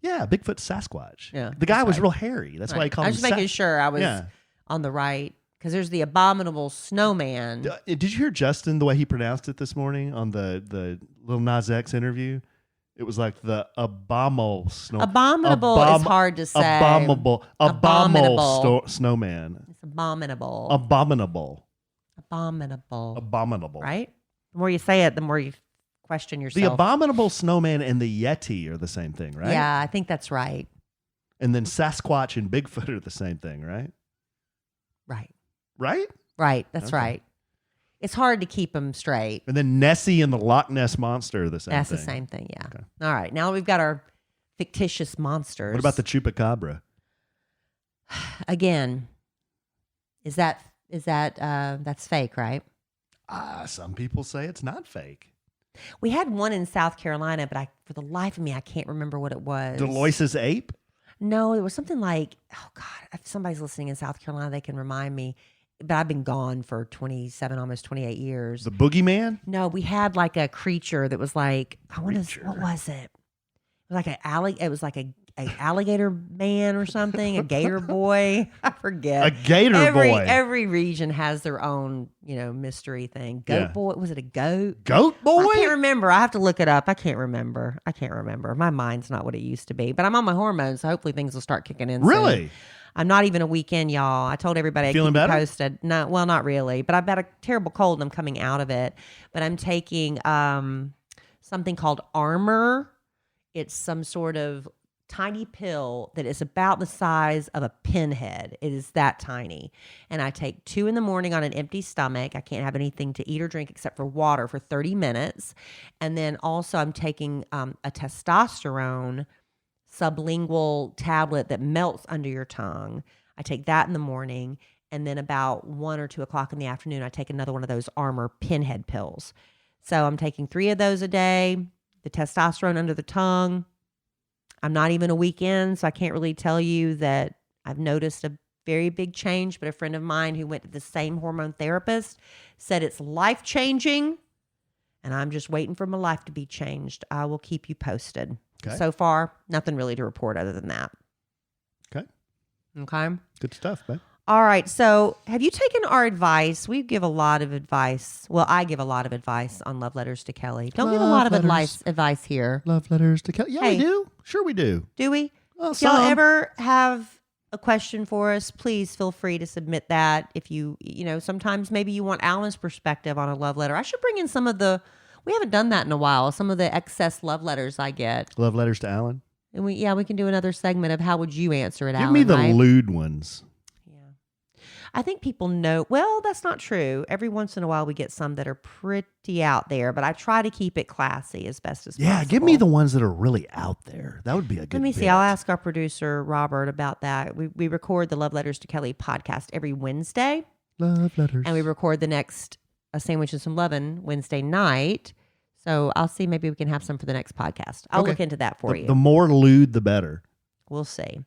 Yeah, Bigfoot Sasquatch. Yeah, the guy was real hairy. That's why he called him. I was just making sure I was on the right, because there's the abominable snowman. Did you hear Justin the way he pronounced it this morning on the Lil Nas X interview? It was like the abominable snowman. Abominable is hard to say. Abominable snowman. It's abominable. Abominable. Right? The more you say it, the more you question yourself. The abominable snowman and the Yeti are the same thing, right? Yeah, I think that's right. And then Sasquatch and Bigfoot are the same thing, right? Right. Right? Right. That's right. It's hard to keep them straight. And then Nessie and the Loch Ness Monster are the same thing. That's the same thing, yeah. Okay. All right. Now we've got our fictitious monsters. What about the Chupacabra? Again, that's fake, right? Some people say it's not fake. We had one in South Carolina, but for the life of me, I can't remember what it was. Deloise's ape? No, it was something like, oh God, if somebody's listening in South Carolina, they can remind me. But I've been gone for 27, almost 28 years. The boogeyman? No, we had like a creature that was like, what was it? It was like a alligator man or something, a gator boy. I forget. A gator boy. Every region has their own, mystery thing. Goat boy. Was it a goat? Goat boy? I can't remember. I have to look it up. I can't remember. My mind's not what it used to be. But I'm on my hormones, so hopefully things will start kicking in Really? Soon. I'm not even a weekend, y'all. I told everybody I'd keep you posted. No, well, not really. But I've got a terrible cold and I'm coming out of it. But I'm taking something called Armor. It's some sort of tiny pill that is about the size of a pinhead. It is that tiny. And I take 2 in the morning on an empty stomach. I can't have anything to eat or drink except for water for 30 minutes. And then also I'm taking a testosterone sublingual tablet that melts under your tongue. I take that in the morning, and then about 1 or 2 o'clock in the afternoon, I take another one of those Armor pinhead pills. So I'm taking 3 of those a day, the testosterone under the tongue. I'm not even a week in, so I can't really tell you that I've noticed a very big change, but a friend of mine who went to the same hormone therapist said it's life-changing, and I'm just waiting for my life to be changed. I will keep you posted. Okay. So far, nothing really to report other than that. Okay. Good stuff, man. All right. So have you taken our advice? We give a lot of advice. Well, I give a lot of advice on love letters to Kelly. Don't give a lot of advice here. Love letters to Kelly. Yeah, Hey. we do. Sure we do. Do we? Well, If y'all some. ever have a question for us, please feel free to submit that. If you sometimes maybe you want Alan's perspective on a love letter. I should bring in we haven't done that in a while, some of the excess love letters I get. Love letters to Allen. And we can do another segment of how would you answer it, Give Alan, me the right? lewd ones. I think people know. Well, that's not true. Every once in a while, we get some that are pretty out there, but I try to keep it classy as best as possible. Yeah, give me the ones that are really out there. That would be a good Let me see. bit. I'll ask our producer, Robert, about that. We record the Love Letters to Kelly podcast every Wednesday, Love letters. and we record the next A Sandwich and Some Lovin' Wednesday night. So I'll see. Maybe we can have some for the next podcast. I'll Okay. look into that for you. The more lewd, the better. We'll see.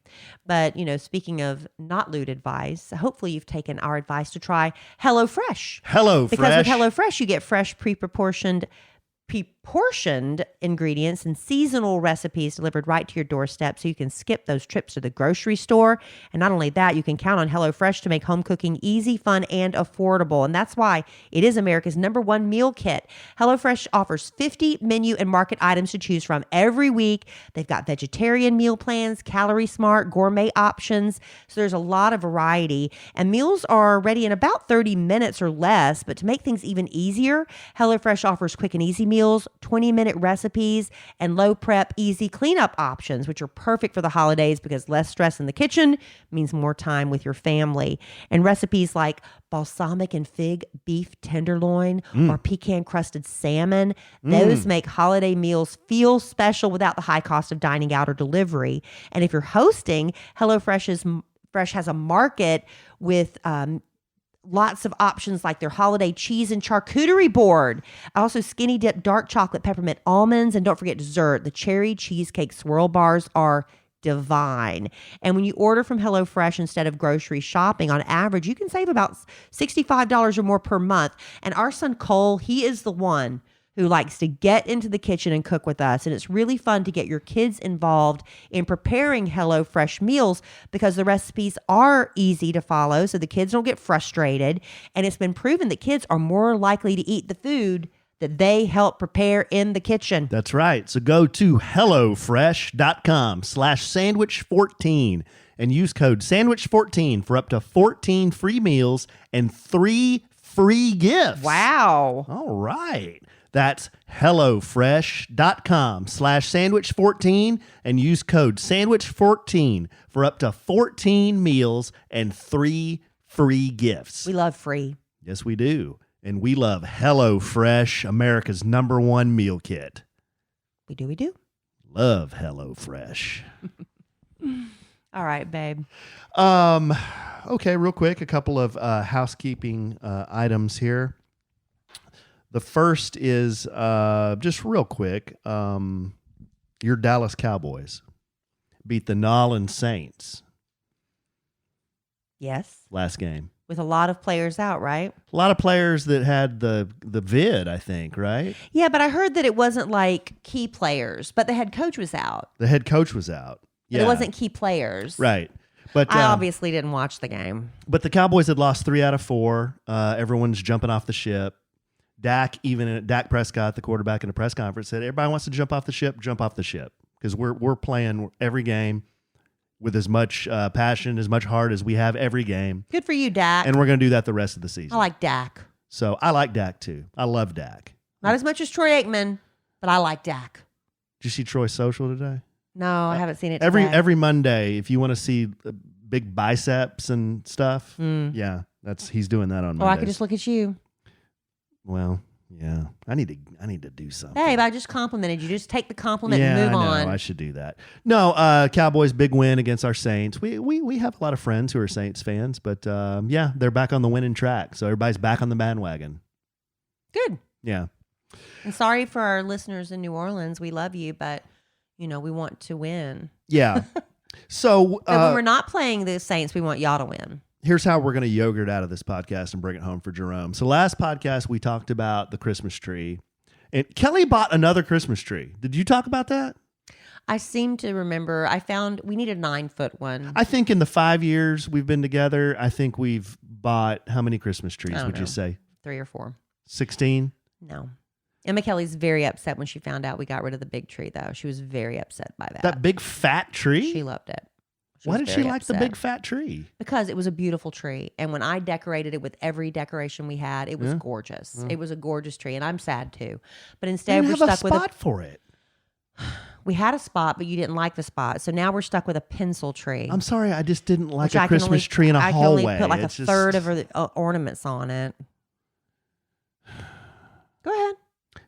But, speaking of not lewd advice, hopefully you've taken our advice to try HelloFresh. Hello, Because Fresh. with HelloFresh, you get fresh, pre-proportioned ingredients and seasonal recipes delivered right to your doorstep so you can skip those trips to the grocery store. And not only that, you can count on HelloFresh to make home cooking easy, fun, and affordable. And that's why it is America's #1 meal kit. HelloFresh offers 50 menu and market items to choose from every week. They've got vegetarian meal plans, calorie smart, gourmet options. So there's a lot of variety. And meals are ready in about 30 minutes or less. But to make things even easier, HelloFresh offers quick and easy meals, 20-minute recipes, and low prep, easy cleanup options, which are perfect for the holidays because less stress in the kitchen means more time with your family. And recipes like balsamic and fig beef tenderloin or pecan crusted salmon, those make holiday meals feel special without the high cost of dining out or delivery. And if you're hosting, HelloFresh has a market with lots of options like their holiday cheese and charcuterie board. Also skinny dip dark chocolate peppermint almonds. And don't forget dessert. The cherry cheesecake swirl bars are divine. And when you order from HelloFresh instead of grocery shopping, on average, you can save about $65 or more per month. And our son Cole, he is the one who likes to get into the kitchen and cook with us. And it's really fun to get your kids involved in preparing HelloFresh meals because the recipes are easy to follow so the kids don't get frustrated. And it's been proven that kids are more likely to eat the food that they help prepare in the kitchen. That's right. So go to HelloFresh.com/sandwich14 and use code sandwich14 for up to 14 free meals and 3 free gifts. Wow. All right. That's HelloFresh.com/sandwich14 and use code sandwich14 for up to 14 meals and 3 free gifts. We love free. Yes, we do. And we love HelloFresh, America's #1 meal kit. We do. Love HelloFresh. All right, babe. Okay, real quick, a couple of housekeeping items here. The first is just real quick. Your Dallas Cowboys beat the New Orleans Saints Yes. last game. With a lot of players out, right? A lot of players that had the vid, I think, right? Yeah, but I heard that it wasn't like key players, but the head coach was out. The head coach was out. But it wasn't key players. Right. But I obviously didn't watch the game. But the Cowboys had lost 3 out of 4. Everyone's jumping off the ship. Dak Prescott, the quarterback in the press conference, said, everybody wants to jump off the ship, because we're playing every game with as much passion, as much heart as we have every game. Good for you, Dak. And we're going to do that the rest of the season. I like Dak. So I like Dak too. I love Dak. Not as much as Troy Aikman, but I like Dak. Did you see Troy's social today? No, I haven't seen it Every today. every Monday, if you want to see big biceps and stuff, yeah, he's doing that on Mondays. Or I could just look at you. Well, yeah, I need to do something. Babe, I just complimented you. Just take the compliment Yeah, and move I know. on. I should do that. No, Cowboys big win against our Saints. We have a lot of friends who are Saints fans, but yeah, they're back on the winning track. So everybody's back on the bandwagon. Good. Yeah. And sorry for our listeners in New Orleans. We love you, but we want to win. Yeah. So when we're not playing the Saints, we want y'all to win. Here's how we're going to yogurt out of this podcast and bring it home for Jerome. So last podcast, we talked about the Christmas tree. And Kelly bought another Christmas tree. Did you talk about that? I seem to remember we need a 9-foot one. I think in the 5 years we've been together, I think we've bought how many Christmas trees would you say? 3 or 4. 16? No. Emma Kelly's very upset when she found out we got rid of the big tree, though. She was very upset by that. That big fat tree? She loved it. Why did she like upset. the big fat tree? Because it was a beautiful tree. And when I decorated it with every decoration we had, it was gorgeous. It was a gorgeous tree. And I'm sad too. But instead, we're stuck with a spot for it. We had a spot, but you didn't like the spot. So now we're stuck with a pencil tree. I'm sorry, I just didn't like which a Christmas tree in a I hallway. can only put like a third of the ornaments on it. Go ahead.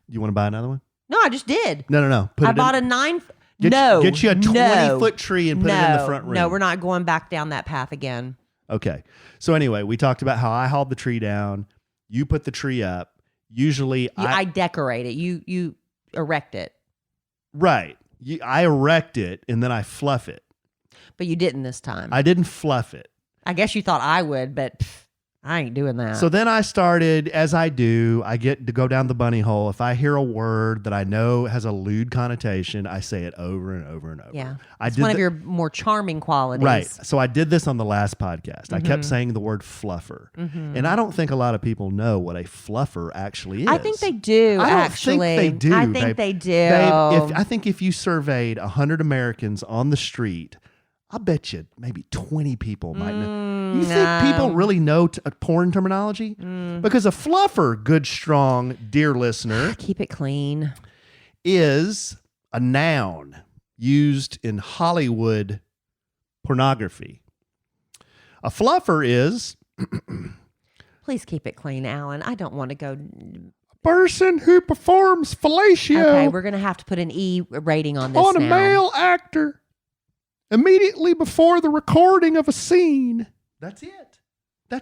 You want to buy another one? No, I just did. No. I bought a 9. Get you a 20-foot tree and put it in the front room. No, we're not going back down that path again. Okay. So anyway, we talked about how I hauled the tree down. You put the tree up. Usually I decorate it. You erect it. Right. I erect it and then I fluff it. But you didn't this time. I didn't fluff it. I guess you thought I would, but I ain't doing that. So then I started, as I do, I get to go down the bunny hole. If I hear a word that I know has a lewd connotation, I say it over and over and over. Yeah. It's one of your more charming qualities. Right. So I did this on the last podcast. I kept saying the word fluffer. And I don't think a lot of people know what a fluffer actually is. I think they do, actually. I think they do. I think they do. I think if you surveyed 100 Americans on the street, I bet you maybe 20 people might know. You think people really know porn terminology? Because a fluffer, good, strong, dear listener, keep it clean, is a noun used in Hollywood pornography. A fluffer is... Please keep it clean, Alan. I don't want to go... person who performs fellatio. Okay, we're going to have to put an E rating on this on a male actor immediately before the recording of a scene. That's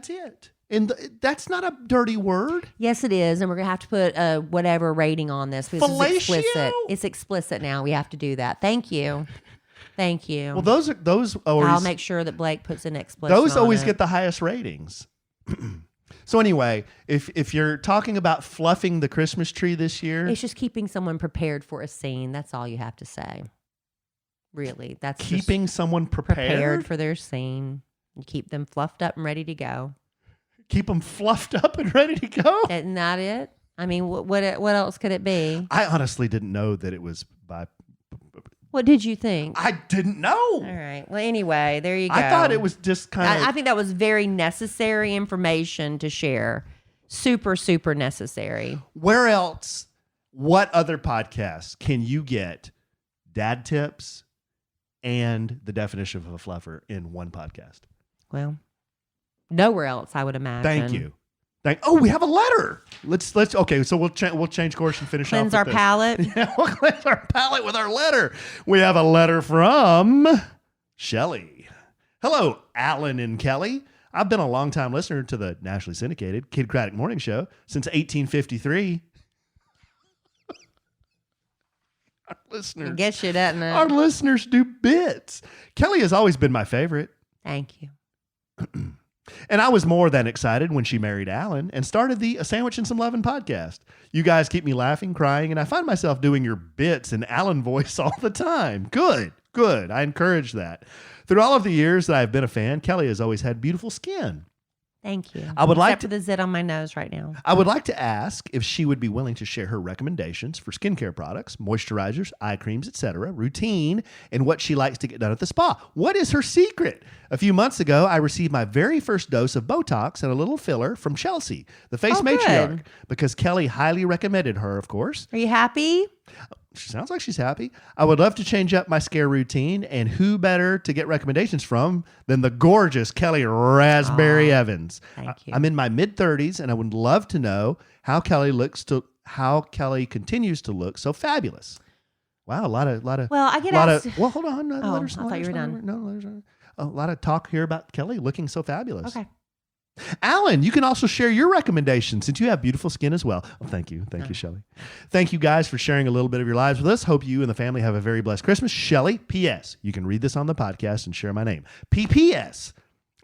it. And that's not a dirty word. Yes, it is. And we're going to have to put whatever rating on this. Because fellatio? It's explicit. It's explicit now. We have to do that. Thank you. Well, those always... I'll make sure that Blake puts an explicit Those always on get the highest ratings. So anyway, if you're talking about fluffing the Christmas tree this year... It's just keeping someone prepared for a scene. That's all you have to say. Really. That's keeping someone prepared for their scene. You keep them fluffed up and ready to go. Keep them fluffed up and ready to go? Isn't that it? I mean, what else could it be? I honestly didn't know that it was by... What did you think? I didn't know. All right. Well, anyway, there you go. I thought it was just kind of... I think that was very necessary information to share. Super, super necessary. Where else, what other podcasts can you get dad tips and the definition of a fluffer in one podcast? Well, nowhere else, I would imagine. Thank you. We have a letter. Let's okay. So we'll change course and finish cleanse off. Our palate. Yeah, we'll cleanse our palate with our letter. We have a letter from Shelley. Hello, Allen and Kelly. I've been a longtime listener to the nationally syndicated Kidd Kraddick Morning Show since 1853. Our listeners, I guess you doesn't know. Our listeners do bits. Kelly has always been my favorite. Thank you. And I was more than excited when she married Alan and started the A Sandwich and Some Lovin' podcast. You guys keep me laughing, crying, and I find myself doing your bits in Alan voice all the time. Good. I encourage that. Through all of the years that I've been a fan, Kelly has always had beautiful skin. Thank you. Except for the zit on my nose right now. I would like to ask if she would be willing to share her recommendations for skincare products, moisturizers, eye creams, etc., routine, and what she likes to get done at the spa. What is her secret? A few months ago, I received my very first dose of Botox and a little filler from Chelsea, the face matriarch, because Kelly highly recommended her, of course. Are you happy? She sounds like she's happy. I would love to change up my scare routine, and who better to get recommendations from than the gorgeous Kelly Raspberry Evans. Thank you. I'm in my mid-30s, and I would love to know how Kelly continues to look so fabulous. Wow, a lot of. Well, I get asked. Well, hold on. I thought you were done. No, a lot of talk here about Kelly looking so fabulous. Okay. Alan, you can also share your recommendations since you have beautiful skin as well. Oh, thank you. Thank you, Shelley. Thank you guys for sharing a little bit of your lives with us. Hope you and the family have a very blessed Christmas. Shelley, P.S. You can read this on the podcast and share my name. P.P.S.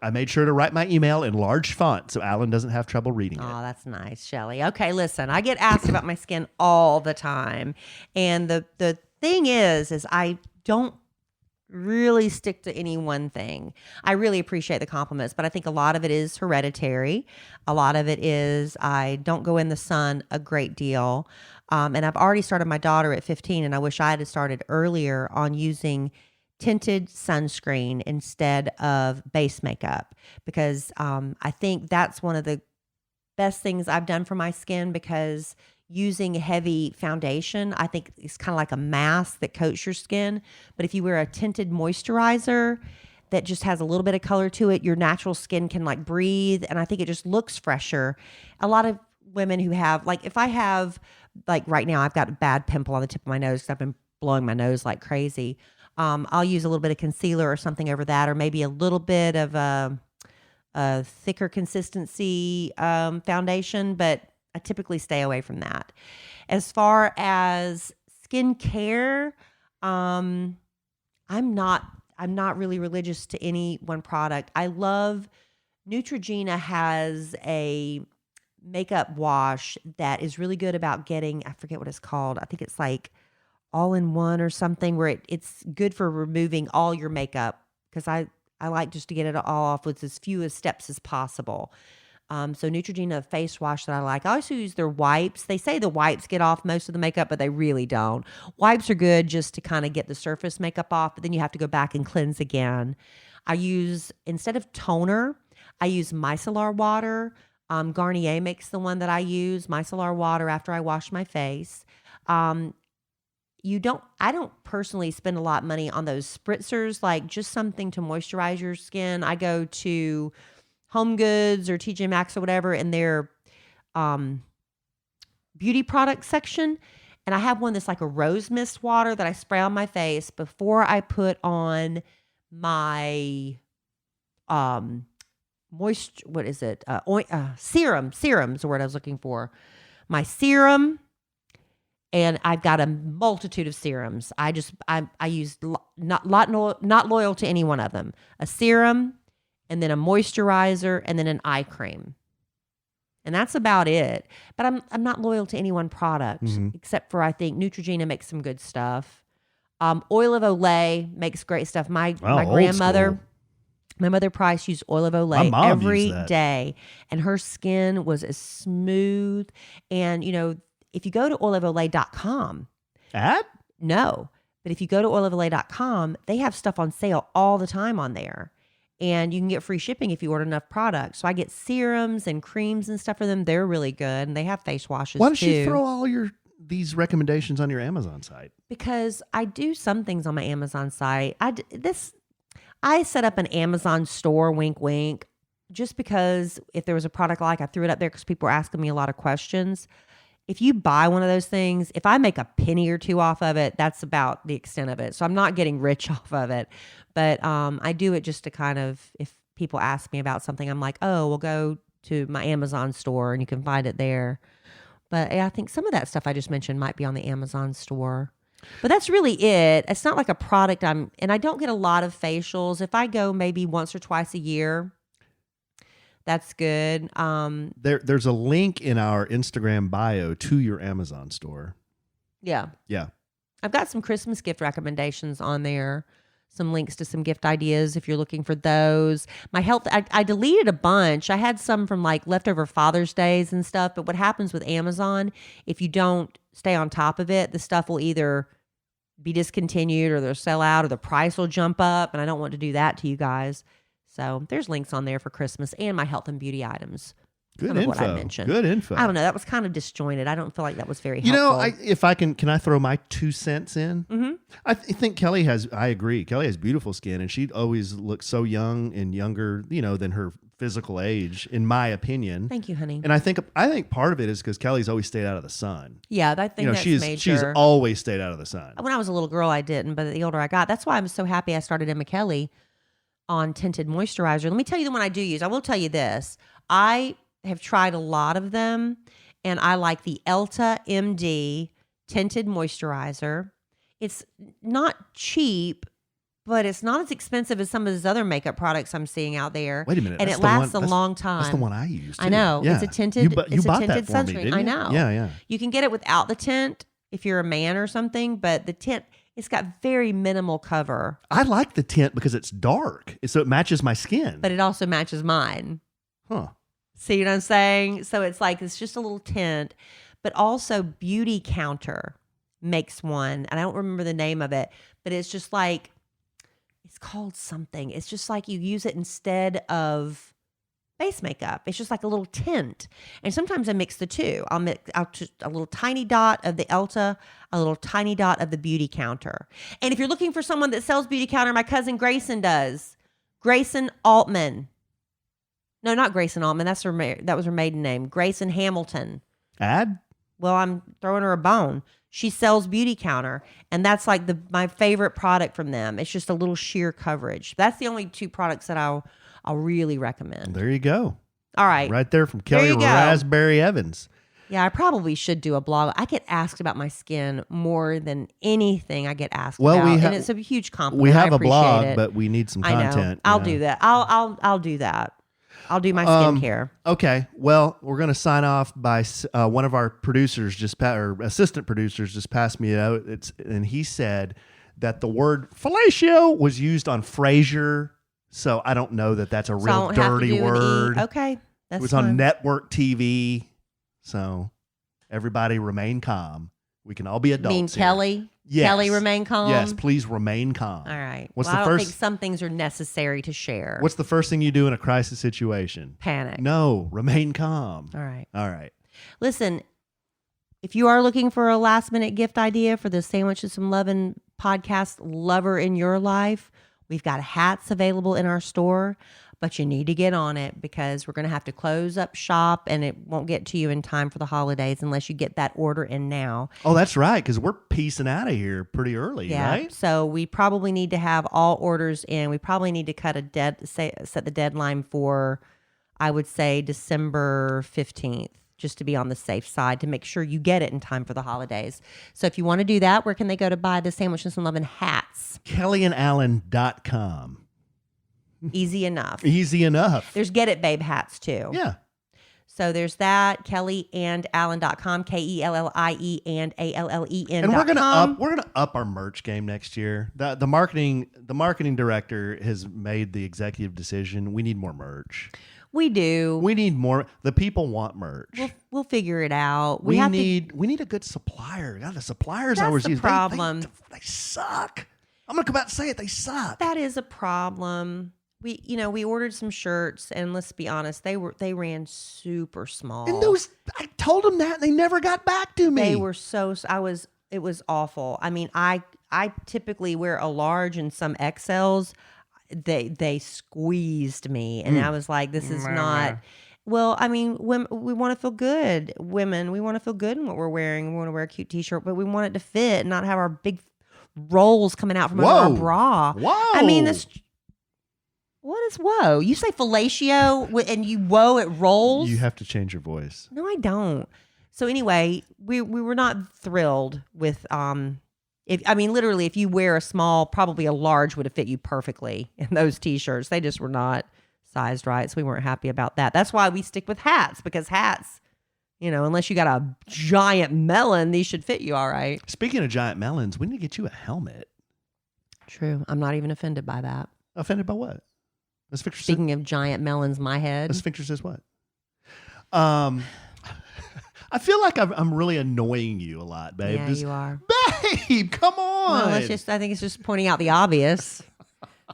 I made sure to write my email in large font so Alan doesn't have trouble reading it. Oh, that's nice, Shelley. Okay, listen, I get asked about my skin all the time. And the thing is I don't really stick to any one thing. I really appreciate the compliments, but I think a lot of it is hereditary. A lot of it is I don't go in the sun a great deal. And I've already started my daughter at 15, and I wish I had started earlier on using tinted sunscreen instead of base makeup, because I think that's one of the best things I've done for my skin, because using heavy foundation, I think it's kind of like a mask that coats your skin. But if you wear a tinted moisturizer that just has a little bit of color to it, your natural skin can like breathe. And I think it just looks fresher. A lot of women who have, like if I have, like right now, I've got a bad pimple on the tip of my nose because I've been blowing my nose like crazy. I'll use a little bit of concealer or something over that, or maybe a little bit of a thicker consistency foundation, but I typically stay away from that. As far as skincare, I'm not really religious to any one product. I love Neutrogena has a makeup wash that is really good about getting, I forget what it's called. I think it's like all in one or something, where it's good for removing all your makeup, because I like just to get it all off with as few steps as possible. So Neutrogena face wash that I like. I also use their wipes. They say the wipes get off most of the makeup, but they really don't. Wipes are good just to kind of get the surface makeup off, but then you have to go back and cleanse again. I use, instead of toner, I use micellar water. Garnier makes the one that I use, micellar water, after I wash my face. I don't personally spend a lot of money on those spritzers, like just something to moisturize your skin. I go to Home Goods or TJ Maxx or whatever in their beauty product section, and I have one that's like a rose mist water that I spray on my face before I put on my serum. Serum's the word I was looking for. My serum, and I've got a multitude of serums. I use not loyal to any one of them. A serum, and then a moisturizer, and then an eye cream. And that's about it. But I'm not loyal to any one product, except for I think Neutrogena makes some good stuff. Oil of Olay makes great stuff. My grandmother, my mother Price, used oil of Olay every day, and her skin was as smooth. And, you know, if you go to oilofolay.com. No. But if you go to oilofolay.com, they have stuff on sale all the time on there. And you can get free shipping if you order enough products. So I get serums and creams and stuff for them. They're really good. And they have face washes too. Why don't you throw all these recommendations on your Amazon site? Because I do some things on my Amazon site. I set up an Amazon store, wink, wink, just because if there was a product I threw it up there because people were asking me a lot of questions. If you buy one of those things, if I make a penny or two off of it, that's about the extent of it. So I'm not getting rich off of it. But I do it just to kind of, if people ask me about something, I'm like, oh, we'll go to my Amazon store and you can find it there. But I think some of that stuff I just mentioned might be on the Amazon store. But that's really it. It's not like a product and I don't get a lot of facials. If I go maybe once or twice a year, that's good. There's a link in our Instagram bio to your Amazon store. Yeah. I've got some Christmas gift recommendations on there. Some links to some gift ideas if you're looking for those. My health, I deleted a bunch. I had some from like leftover Father's Days and stuff. But what happens with Amazon, if you don't stay on top of it, the stuff will either be discontinued or they'll sell out or the price will jump up. And I don't want to do that to you guys. So there's links on there for Christmas and my health and beauty items. Good info. What I mentioned. Good info. I don't know. That was kind of disjointed. I don't feel like that was very helpful. You know, can I throw my 2 cents in? Mm-hmm. I think I agree. Kelly has beautiful skin, and she always looks so young and younger, than her physical age, in my opinion. Thank you, honey. And I think part of it is because Kelly's always stayed out of the sun. Yeah, I think that's major. She's always stayed out of the sun. When I was a little girl, I didn't, but the older I got, that's why I'm so happy I started Emma Kelly on tinted moisturizer. Let me tell you the one I do use. I will tell you this. I have tried a lot of them, and I like the Elta MD tinted moisturizer. It's not cheap, but it's not as expensive as some of those other makeup products I'm seeing out there. Wait a minute. And it lasts a long time. That's the one I use too. I know. Yeah. It's a tinted you bought that for sunscreen. me, didn't you? I know. Yeah. You can get it without the tint. if you're a man or something, but the tent, it's got very minimal cover. I like the tent because it's dark, so it matches my skin. But it also matches mine. Huh. See what I'm saying? So it's like, it's just a little tent, but also Beauty Counter makes one. And I don't remember the name of it, but it's just like, it's called something. It's just like you use it instead of base makeup. It's just like a little tint. And sometimes I mix the two. I'll just a little tiny dot of the Elta, a little tiny dot of the Beauty Counter. And if you're looking for someone that sells Beauty Counter, my cousin Grayson does. Grayson Altman. No, not Grayson Altman. That was her maiden name. Grayson Hamilton. Ad? Well, I'm throwing her a bone. She sells Beauty Counter, and that's like my favorite product from them. It's just a little sheer coverage. That's the only two products that I'll really recommend. There you go. All right. Right there from Kelly you go. Raspberry Evans. Yeah, I probably should do a blog. I get asked about my skin more than anything I get asked about. And it's a huge compliment. We have I a blog, it. but we need some I know. content. I'll do that. I'll do that. I'll do my skincare. Okay. Well, we're going to sign off by one of our producers, or assistant producers, just passed me out. And he said that the word fellatio was used on Frasier. So I don't know that that's a real dirty word. Okay. That's it was fine. on network TV. So everybody remain calm. We can all be adults. You mean here. Kelly? Yes. Kelly, remain calm? Yes, please remain calm. All right. I don't think some things are necessary to share. What's the first thing you do in a crisis situation? Panic. No, remain calm. All right. All right. Listen, if you are looking for a last minute gift idea for the Sandwiches from Lovin' podcast lover in your life, we've got hats available in our store, but you need to get on it because we're going to have to close up shop and it won't get to you in time for the holidays unless you get that order in now. Oh, that's right, because we're piecing out of here pretty early, Yeah, right? so we probably need to have all orders in. We probably need to set the deadline for, I would say, December 15th, just to be on the safe side, to make sure you get it in time for the holidays. So if you want to do that, where can they go to buy the Sandwiches and Lovin' hats? KellieandAllen.com. Easy enough. Easy enough. There's Get It Babe hats too. Yeah. So there's that, KellieandAllen.com, KELLIE and ALLEN. And we're gonna up our merch game next year. The marketing director has made the executive decision. We need more merch. We do. We need more. The people want merch. We'll figure it out. We need a good supplier. God, the suppliers I was using, problem. They suck. I'm gonna come out and say it. They suck. That is a problem. We ordered some shirts, and let's be honest, they ran super small. And I told them that, and they never got back to me. They were it was awful. I mean, I typically wear a large and some XLs. They squeezed me, and I was like, this is not. Well, I mean, we want to feel good. Women, we want to feel good in what we're wearing. We want to wear a cute t-shirt, but we want it to fit and not have our big rolls coming out from under our bra. Whoa. I mean, what is whoa? You say fellatio and you whoa, it rolls? You have to change your voice. No, I don't. So anyway, we were not thrilled with literally, if you wear a small, probably a large would have fit you perfectly in those t-shirts. They just were not sized right, so we weren't happy about that. That's why we stick with hats, because hats, unless you got a giant melon, these should fit you all right. Speaking of giant melons, we need to get you a helmet. True. I'm not even offended by that. Offended by what? Speaking of giant melons, my head. The sphincter says what? I feel like I'm really annoying you a lot, babe. Yeah, you are. Babe, come on. Well, I think it's just pointing out the obvious.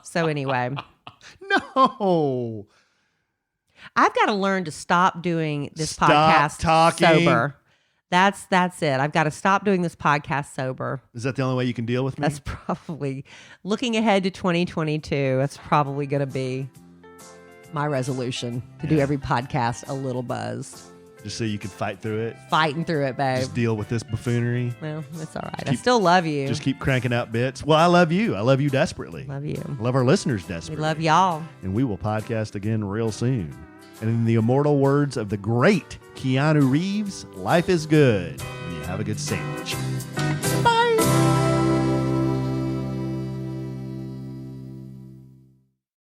So anyway. No. I've got to learn to stop doing this podcast sober. That's it. I've got to stop doing this podcast sober. Is that the only way you can deal with me? That's probably, looking ahead to 2022, that's probably going to be my resolution, to do every podcast a little buzzed. Just so you can fight through it? Fighting through it, babe. Just deal with this buffoonery? Well, it's all right. I still love you. Just keep cranking out bits. Well, I love you. I love you desperately. Love you. I love our listeners desperately. We love y'all. And we will podcast again real soon. And in the immortal words of the great Keanu Reeves, life is good when you have a good sandwich.